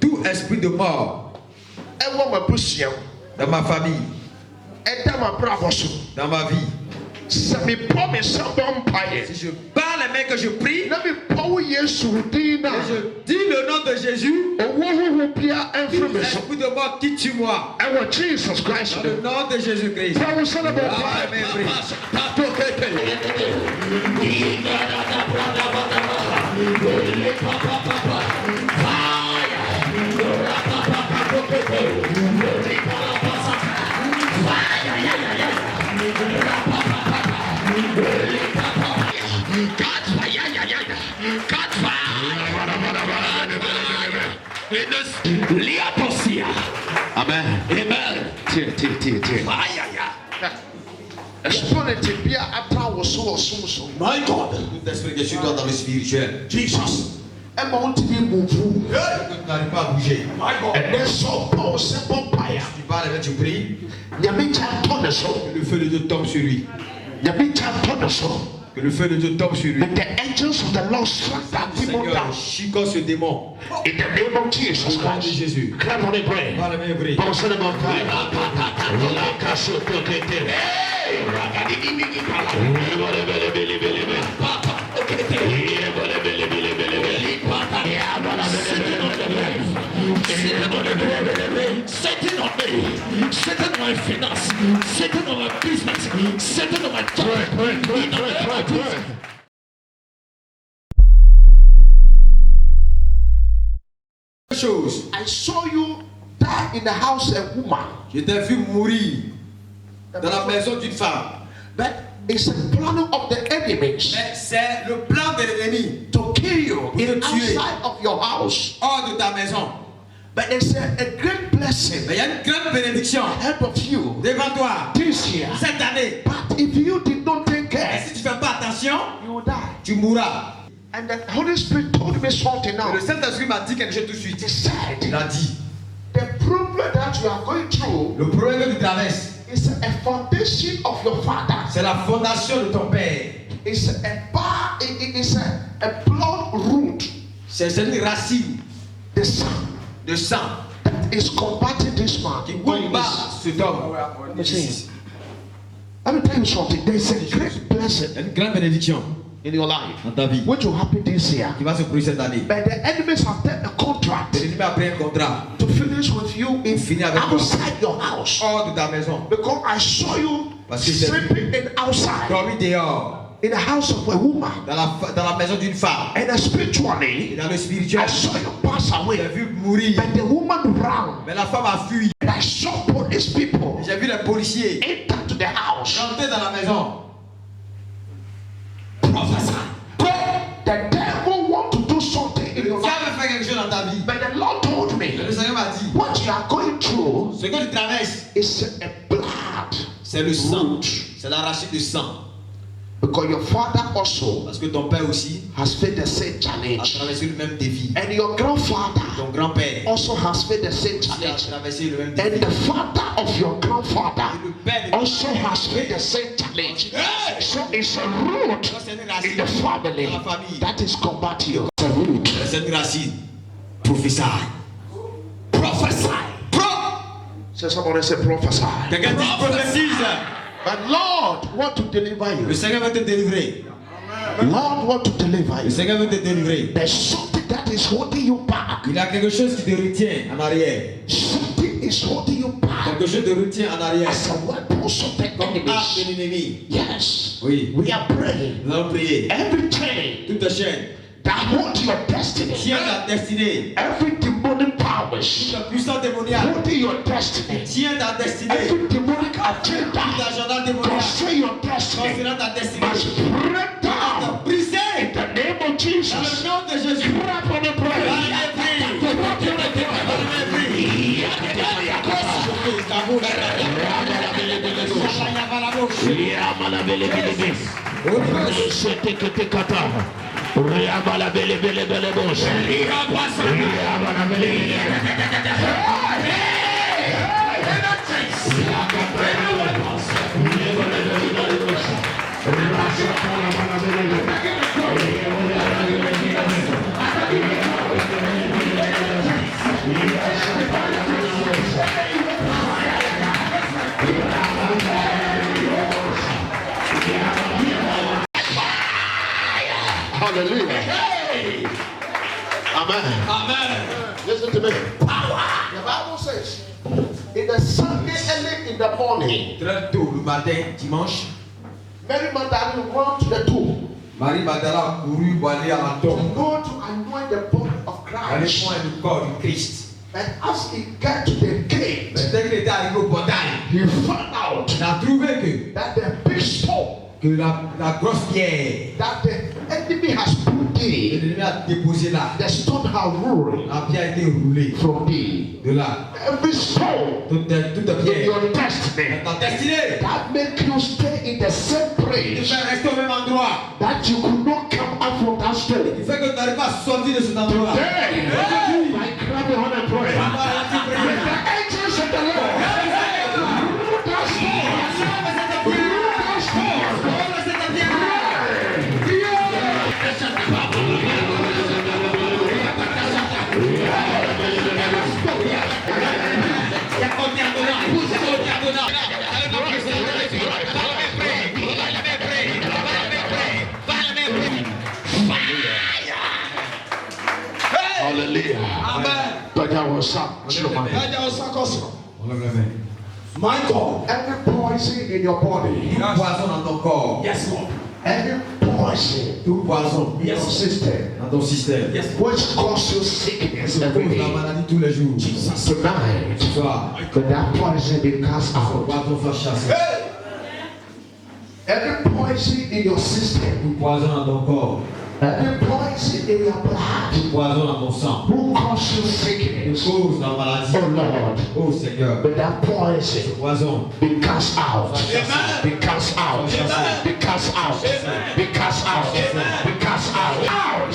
tout esprit de mort dans ma famille, dans ma vie, si je par la main que je prie, et je dis le nom de Jésus, tout esprit de mort quitte sur moi. Jesus Christ. Dans le nom de Jésus-Christ. Amen. Amen. My God. Tout esprit que je suis dans le spirituel. Jesus. Tu n'arrives pas à bouger. And then so Paul said vampire. Tu parles avec tu pries, Que que le feu de Dieu tombe sur lui. Que le feu de Dieu tombe sur lui. the angels of the Lord struck that demon Seigneur, down. chico ce démon. In the name of Jesus Au nom de Christ. Jésus. Clap on it, pray. Par la main vraie. Paul said vampire. Sitting on me, sitting on my finance, sitting on my business, sitting on my job. Chose. I saw you die in the house a woman. Je t'ai vu mourir dans la maison d'une femme. That is a plan of the enemies Mais c'est le plan de l'ennemi to kill you te in tuer. outside of your house. hors de ta maison. But there's a great blessing Mais il y a une grande bénédiction ahead of you devant toi this year. cette année. But if you did not take Et care, si tu ne fais pas attention, you will die. tu mourras. And the Holy Spirit told me something Et now. le Saint-Esprit m'a dit quelque chose tout de He suite. said, Il a dit, the problem that you are going through le problème que tu traverses, is a foundation of your father. c'est la fondation de ton père. It's a bar, it is a blood root, C'est une racine the son de sang that is combating this man. qui When combat this- cet homme. Let me tell you something. There is a great blessing Il y a une grande bénédiction in your life dans ta vie which will happen this year. qui va se produire cette année. But the enemies have taken a contract L'ennemi a pris un contrat to finish with you in Finir avec toi. outside your house. hors de ta maison. Because I saw you Parce que c'est- sleeping in outside Dormi dehors, in the house of a woman. dans la maison d'une femme. And Et spiritually, dans le I spirituel, saw you pass tu away. as vu mourir. But the woman ran Mais la femme a fui. I saw police people J'ai vu les policiers enter to the house. rentrer dans la maison. Prophesy. The devil want to do something in Le your diable life. veut faire quelque chose dans ta vie. But the Lord told me, Le Seigneur m'a dit, what you are going through ce que tu traverses, is a blood. c'est le sang. C'est la rachète de sang. Because your father also Parce que ton père aussi has faced the same a challenge. traversé le même défi. And your grandfather Ton grand-père also has faced the same aussi a challenge. traversé le même And défi. the father of your grandfather Et le père de also has faced the same challenge. So it's a root c'est une in racine the family dans la famille. that is combating you. It's a root. C'est une racine. Prophesy. Prophesy. So somebody say prophesy. Quelqu'un dit prophétise. But Lord want to deliver Le you. Seigneur va te délivrer. Lord want to deliver Le you. Seigneur va te délivrer. There's something that is holding you back. Il y a quelque chose qui te retient en arrière. Something is holding you back Quelque chose te retient en arrière. as a weapon of the Comme arme de enemies. l'ennemi. Yes. Oui. We are praying. Nous allons prier. Every chain Toute chaîne. that hold your destiny. Tiens ta destinée. Every demonic powers Toute la puissance démoniaque. holding your destiny. Tiens ta destinée. Every demonic Tout agenda agenda démoniaque. concerning your destiny Concernant ta destinée. must break down Brisé. in the name of Dans Jesus. le nom de Jésus. Clap on the prayer. Hallelujah. Hey. Amen. Amen. Listen to me. Power. The Bible says, in the Sunday early in the morning, Très tôt le matin, dimanche, Mary Magdalene went to the tomb Marie Magdala a couru pour aller à la to tombe. go to anoint the body of Aller Christ. prendre le corps du Christ. And as he got to the gate, Mais dès qu'il était arrivé au portail, he found out il a trouvé that the big stone que la grosse pierre that the enemy has put que there, l'ennemi a déposée là, the stone has rolled la pierre a été roulée from there. de là. Every stone Toute in pierre. your destiny Ta destinée. that make you stay in the same Tu place, fais rester au même endroit. that you could not come out from that Il state. fait que tu n'arrives pas à sortir de cet endroit. Today, by clapping on and praying, with the angels of the Lord, root that stone, root that stone. Hallelujah. Amen. But I was up. My God, every poison in your body, Tout poison dans ton corps. yes, Lord, every poison Tout poison in your system, dans ton système. which causes you sickness every Cause la day, maladie tous les jours. tonight, Ce soir, but that poison be cast ton out. poison soit chassé. Every poison in your system, Tout poison dans ton corps. every poison in your blood, Tout poison dans ton sang. who causes you sickness, Cause la maladie. oh Lord, Oh Seigneur. but that poison Poison. be cast out, be cast out, be cast out, be cast out, be cast out, out,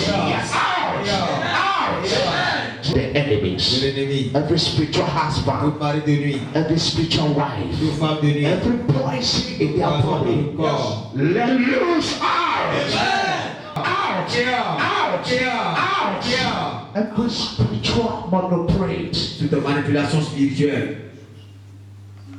the De enemies, l'ennemi. every spiritual husband, Toute mari de nuit. every spiritual wife, Toute femme de nuit. every poison in their Poison dans body, le corps. let loose out, out, out, every spiritual manipulate, Toute manipulation spirituelle.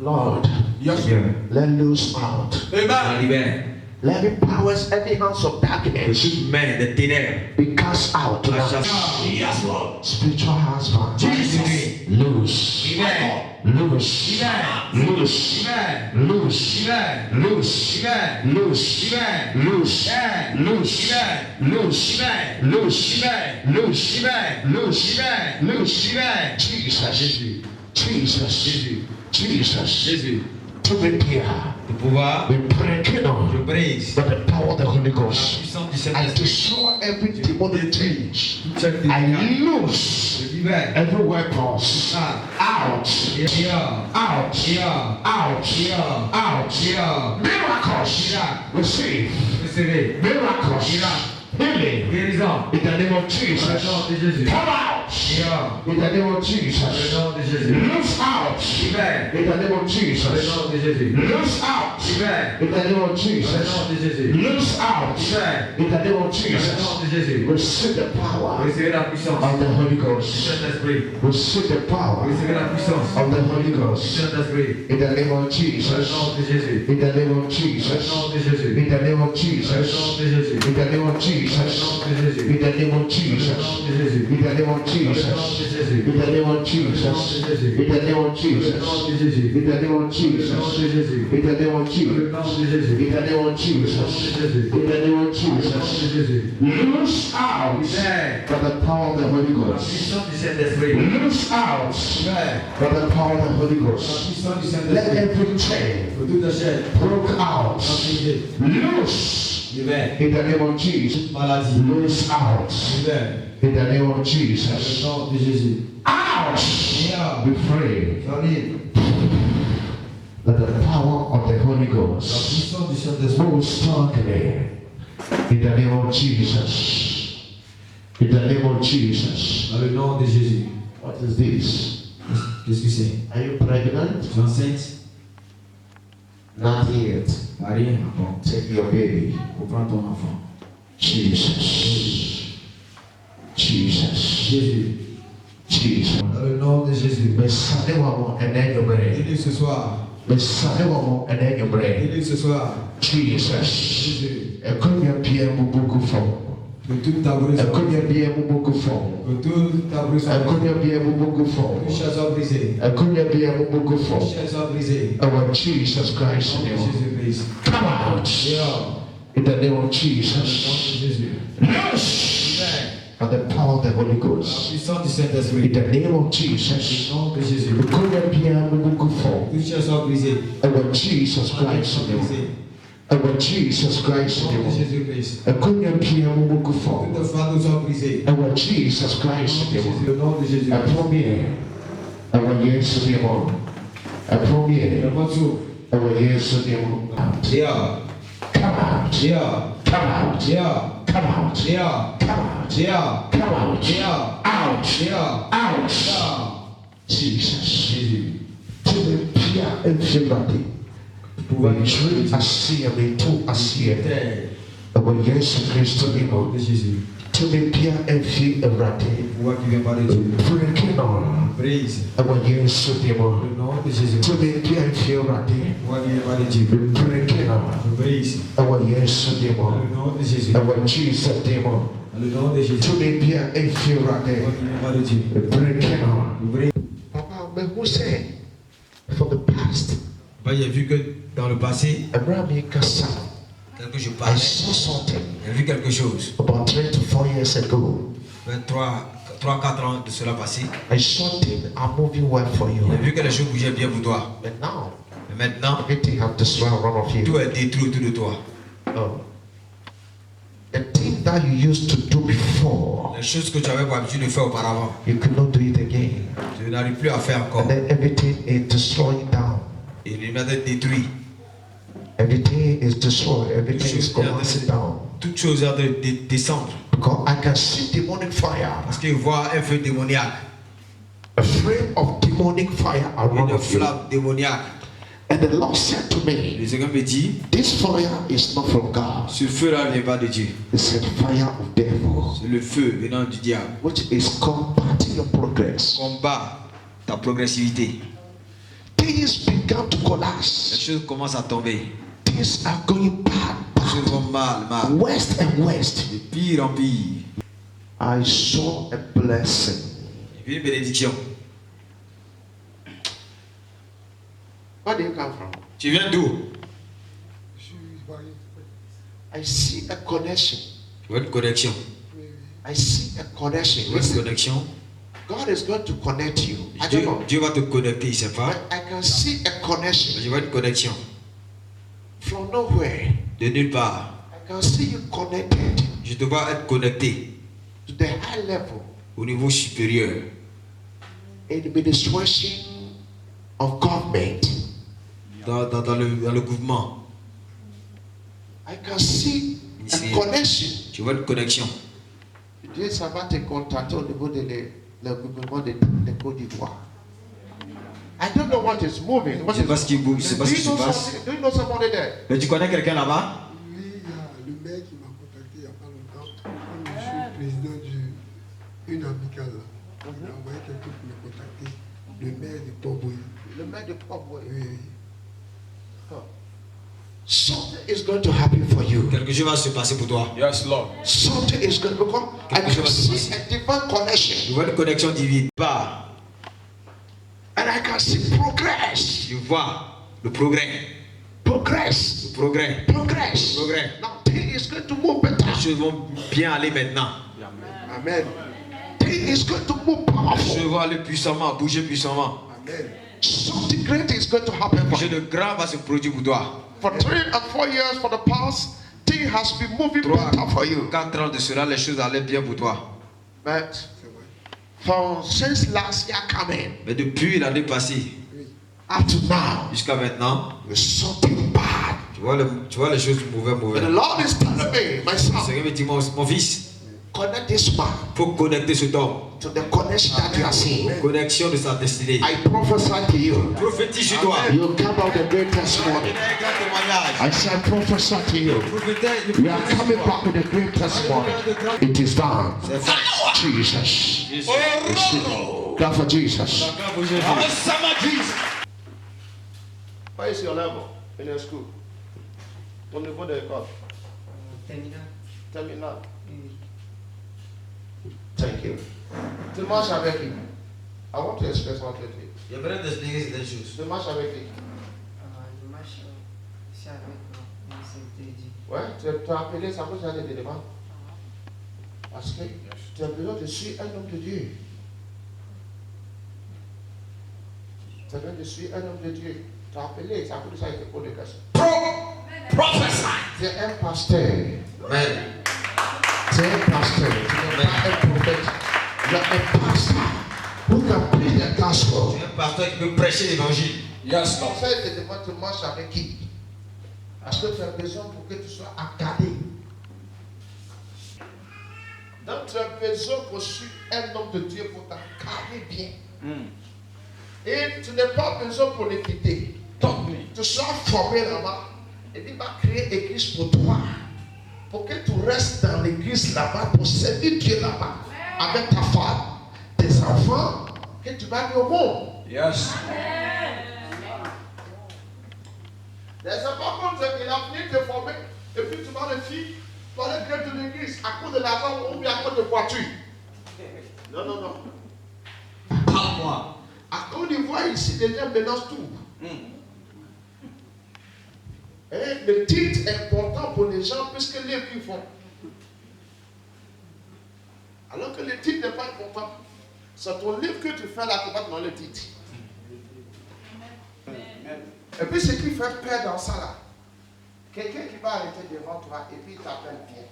Lord, Seigneur. let loose out. La libère. Let every powers, every hands of darkness Toute main des ténèbres. be cast out La tonight. chasse. Yes, Lord. Spiritual husband, Mari de nuit. loose, Libère. loose, Libère. loose, Libère. loose, Libère. loose, Libère. loose, Libère. loose, Libère. loose, Libère. loose, Libère. loose, Libère. loose, Libère. loose, Libère. loose. Libère. Jesus, Jesus. Jésus. Jesus. Jésus. To repair. De pouvoir. We break it on. Je brise. By the power of the Holy La Ghost. puissance du I Saint-Esprit. destroy every demonic cage. Chaque I démon. lose Je libère. every weapons. Ah. Out. Yeah. Out. Yeah. Out. Yeah. Out. Yeah. Miracles. Miracle. Receive. Recevez. Miracles. Miracle. Healing. Guérison. In the name of Dans Jesus. le nom de Jésus. Come out. Yeah. In the name of Dans le Jesus. nom de Jésus. Loose out. Libère. In the name of Dans le Jesus. nom de Jésus. Loose out. Libère. In the name of Dans le Jesus. nom de Jésus. Loose out. Libère. In the name of Dans le nom Jesus. de Jésus. Receive the power Recevez la puissance of the Holy du Ghost. Saint-Esprit. Receive the power Recevez la puissance of the Holy du Ghost. Saint-Esprit. In the name of Dans le Jesus. nom de Jésus. In the name of Dans le Jesus. nom de Jésus. In the name of Dans le nom Jesus. de Jésus. In the name of Dans le Jesus. nom de Jésus. In the name of Dans Jesus. le nom de Jésus. In the name of Dans le nom de Jesus. Jésus. In the name of Dans le nom de Jesus. Jésus. In the name of Dans le Jesus. nom de Jésus. In the name of Dans le nom Jesus. de Jésus. In the name of Dans Jesus. le nom de Jésus. In the name of Dans le nom Jesus. de Jésus. In the name of Dans le nom Jesus. de Jésus. Loose out Libère. by the power of the Holy La Ghost. puissance du Saint-Esprit. Loose out Libère. by the power of the Holy La Ghost. puissance du Let Saint-Esprit. every chain Pour toute chaîne. broke out. Brisée. Loose Libère. in the name of Jesus. Maladie. Loose out Libère. in the name of Dans le Jesus. nom de Jésus. Out. Yeah. Be free. Sois libre. Let the power of the Holy La Ghost puissance du Saint-Esprit. move strongly in the name of Jesus. In the name of Jesus. Dans le nom de Jésus. What is this? Qu'est-ce que c'est? Are you pregnant? Tu es enceinte? Not yet. Rien. Bon. Take your baby. Reprends ton enfant. Jesus. Jesus. Jésus. Jesus. Dans le nom de Jésus. Message wamo and then your brain. Dis-lui ce soir. Message wamo and then your brain. Dis-lui ce soir. Jesus. Jésus. Ekonya bia mubuku fo. Que toute ta brise soit Ekonya brisée. bia mubuku fo. Que toute ta brise soit brisée. Ekonya bia mubuku fo. Que chaise soit brisée. Ekonya bia mubuku Que fo. chaise soit brisée. Our Jesus Au Christ nom de name. Jésus-Christ. Come out Dehors. in the name of Dans le nom Jesus. de Jésus. Loose Libère. by the power of the Holy La Ghost. puissance du In Saint-Esprit. the name of Au Jesus. nom de Jésus. Ekonya bia mubuku fo. Que chaise soit brisée. Our Jesus Que chaise Christ soit name. brisée. Our Jesus Christ Au nom de name. Jésus-Christ. Ekonya bia mubuku fo. Toute femme soit brisée. Our Jesus Au nom Christ de name. Jésus. Au nom de Jésus. A premier. Our yes name. A premier. Le bon souffle. Our yes name. Dehors. Come out. Dehors. Come out. Dehors. Come out. Dehors. Come out. Dehors. Come out. Dehors. Out. Dehors. Out. Dehors. Jesus. Jésus. To the pure infirmity. Pouvoir We treat asia, we do asia. terre. Our yes Christ Au nom name. de Jésus. To the pure infirmity. Pouvoir qui vient par de Dieu. Breaking on. Brise. Our yes name. Au nom de Jésus. To the pure infirmity. Pouvoir qui vient par de Dieu. Breaking on. Brise. Our yes Dans name. le nom de Jésus. Our Jesus name. Dans le nom de Jésus. To the pure infirmity. Pouvoir qui vient par de Dieu. Breaking on. Brise. Papa, but who said for the past? J'ai vu que dans le passé, Abraham Kasa, quelque chose I parlait. saw something J'ai vu quelque chose. about 3 to 4 years ago. 3-4 ans de cela passé. I saw things are moving well for you. J'ai vu que les choses bougeaient bien pour toi. But now, Mais maintenant, everything have destroyed one of tout you. est détruit autour de toi. Oh. The thing that you used to do before, Les choses que tu avais pour habitude de faire auparavant, you could not do it again. tu n'arrives plus à faire encore. And then everything is destroying down. Et il vient d'être détruit. Everything is destroyed. Everything is collapsing down. Toute chose est en train de descendre. Because I can see demonic fire. Parce qu'il voit un feu démoniaque. A flame of demonic fire around Une of you. flamme démoniaque. And the Lord said to me, Le Seigneur me dit, this fire is not from God. ce feu-là ne vient pas de Dieu. It's a fire of devil, C'est le feu venant du diable. which is combating your progress. Combat ta progressivité. Things began to Les collapse. choses commencent à tomber. Things are going bad, Les choses vont mal, mal. west and west. De pire en pire. I saw a blessing. Et puis une bénédiction. Where do you come from? Tu viens d'où? I see a connection. Tu vois une connexion. I see a connection. Tu vois une Listen. connexion. God is going to connect you. I don't know. Dieu va te connecter, il sait pas. But I can see a connection Je vois une connexion from nowhere. de nulle part. I can see you connected Je te vois être connecté to the high level au niveau supérieur in the administration of government. dans le mouvement. I can see a Ici. connection. Tu vois une connexion. Dieu, ça va te contacter au niveau de le gouvernement de Côte d'Ivoire. I don't know what is moving. What Je sais is, pas ce qui bouge, je sais pas ce qui se passe. do you know somebody there? Mais tu connais quelqu'un là-bas? Oui, il y a le maire qui m'a contacté il n'y a pas longtemps. Comme je suis président d'une amicale là. Il a envoyé quelqu'un pour me contacter. Le maire de Port-Bouilly. Le maire de Port-Bouilly. Oui, oui. Something is going to happen for you. Quelque chose va se passer pour toi. Yes, Lord. Something is going to become. I Quelque chose can va se see passer. a divine Je connection. vois une connexion divine. Bah, And I can see progress. je vois le progrès. Progress. Le progrès. Progress. Progrès. Now things is going to move better. Les choses vont bien aller maintenant. Amen. Things is going to move Les powerful. choses vont aller puissamment, bouger puissamment. Amen. Something great is going to happen Quelque for chose you. de grand va se produire pour toi. For 3 and 4 years for the past, things has been moving 3, better for you. 4 ans de cela, les choses allaient bien pour toi. But C'est vrai. from since last year coming Mais depuis l'année passée up to now, jusqu'à maintenant, there's something bad. tu vois les choses mauvaises. And the Lord is telling me, my Le son, Seigneur me dit, mon fils, connect this man il faut connecter cet homme. to the connection that you are seeing. Connexion de sa destinée. I prophesy to you. Prophétise sur toi. You come out a great testimony. Un grand témoignage. I said, prophesy to you. You are coming back with a great testimony. It is done. C'est fait. Jesus. Jésus. God for Jesus. D'accord pour Jésus. What is your level in your school? Ton niveau de école? Terminal. Thank you. Tu marches avec qui? I want to express one thing. J'aimerais t'expliquer certaines choses. Tu marches avec qui? Je marche ici avec mon CTD. Ouais, tu as appelé, ça peut faire des éléments. Parce que tu as besoin de suivre un homme de Dieu. Tu as besoin de suivre un homme de Dieu. Tu as appelé, ça peut faire des pots de questions. Prophesy. Tu es un pasteur. Amen. Tu es un pasteur. Tu n'es pas un prophète. Tu es un pasteur. Who can preach the gospel? Tu es un pasteur qui peut prêcher l'évangile. Yes, Lord. En fait, demande tu marches avec qui? Parce que tu as besoin pour que tu sois accadé. Donc tu as besoin pour suivre un homme de Dieu pour t'accader bien. Et tu n'as pas besoin pour le quitter. Donc tu sois formé là-bas. Et il va créer l'église pour toi. Pour que tu restes dans l'église là-bas, pour servir Dieu là-bas. Avec ta femme, tes enfants, que tu vas aller au monde. Yes. C'est pas comme ça qu'il a fini de te former, et puis tu vas le faire, tu vas aller grève de l'église à cause de l'argent ou bien à cause de voiture. Non, non, non. Parle-moi. À Côte d'Ivoire, ici, les gens menacent tout. Et le titre est important pour les gens puisque les qu'ils font. Alors que le titre n'est pas important. C'est ton livre que tu fais là qui va te donner le titre. Et puis ce qui fait peur dans ça là, quelqu'un qui va arrêter devant toi et puis il t'appelle bien.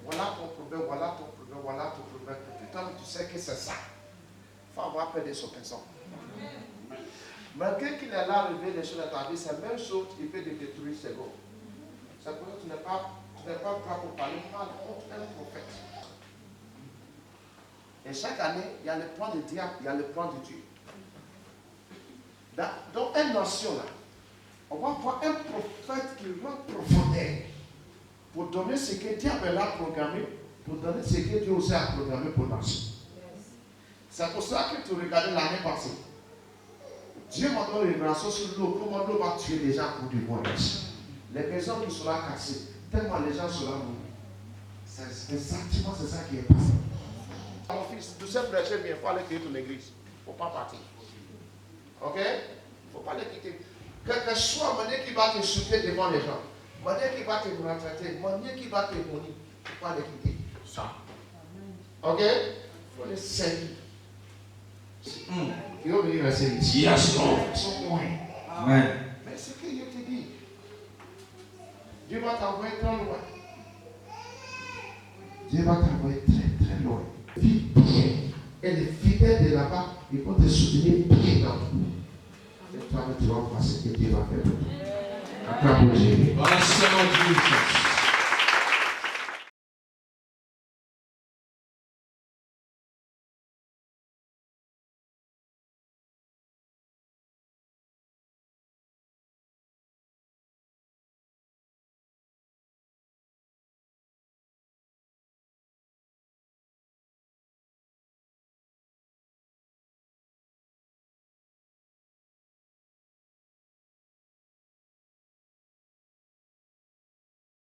Voilà ton problème, voilà ton problème, voilà ton problème. Putain, tu sais que c'est ça. Il faut avoir peur de son personne. Malgré qu'il est là à relever les choses dans ta vie, c'est la même chose qui peut te détruire second. C'est pour ça que tu n'es pas prêt pour parler mal contre un prophète. Et chaque année, il y a le plan de diable, il y a le plan de Dieu. Dans une nation là, on va voir un prophète qui va profondément pour donner ce que diable a programmé, pour donner ce que Dieu aussi a programmé pour la nation. C'est pour ça que tu regardais l'année passée. Dieu m'a donné une révélation sur l'eau, comment l'eau va tuer les gens pour du bon. Les maisons qui seront cassées, tellement les gens seront mourir. C'est exactement ça qui est passé. Mon fils, tu sais prêcher bien, il faut aller quitter ton église. Il ne faut pas partir. Ok? Il ne faut pas les quitter. Quel que soit la manière qui va te souper devant les gens, la manière qui va te maltraiter, la manière qui va te munir, il ne faut pas les quitter. Ça. Ok? Il faut les servir. Ils vont venir rester ici. Yes, Lord. Ils sont loin. Amen. Mais ce que je te dis, Dieu va t'envoyer très loin. Dieu va t'envoyer très très loin. Vis bien. Et les fidèles de là-bas, ils vont te soutenir bien dans tout. Et toi, tu vas voir ce que Dieu va faire pour toi. Acclame Jésus. Bless the Lord Jesus.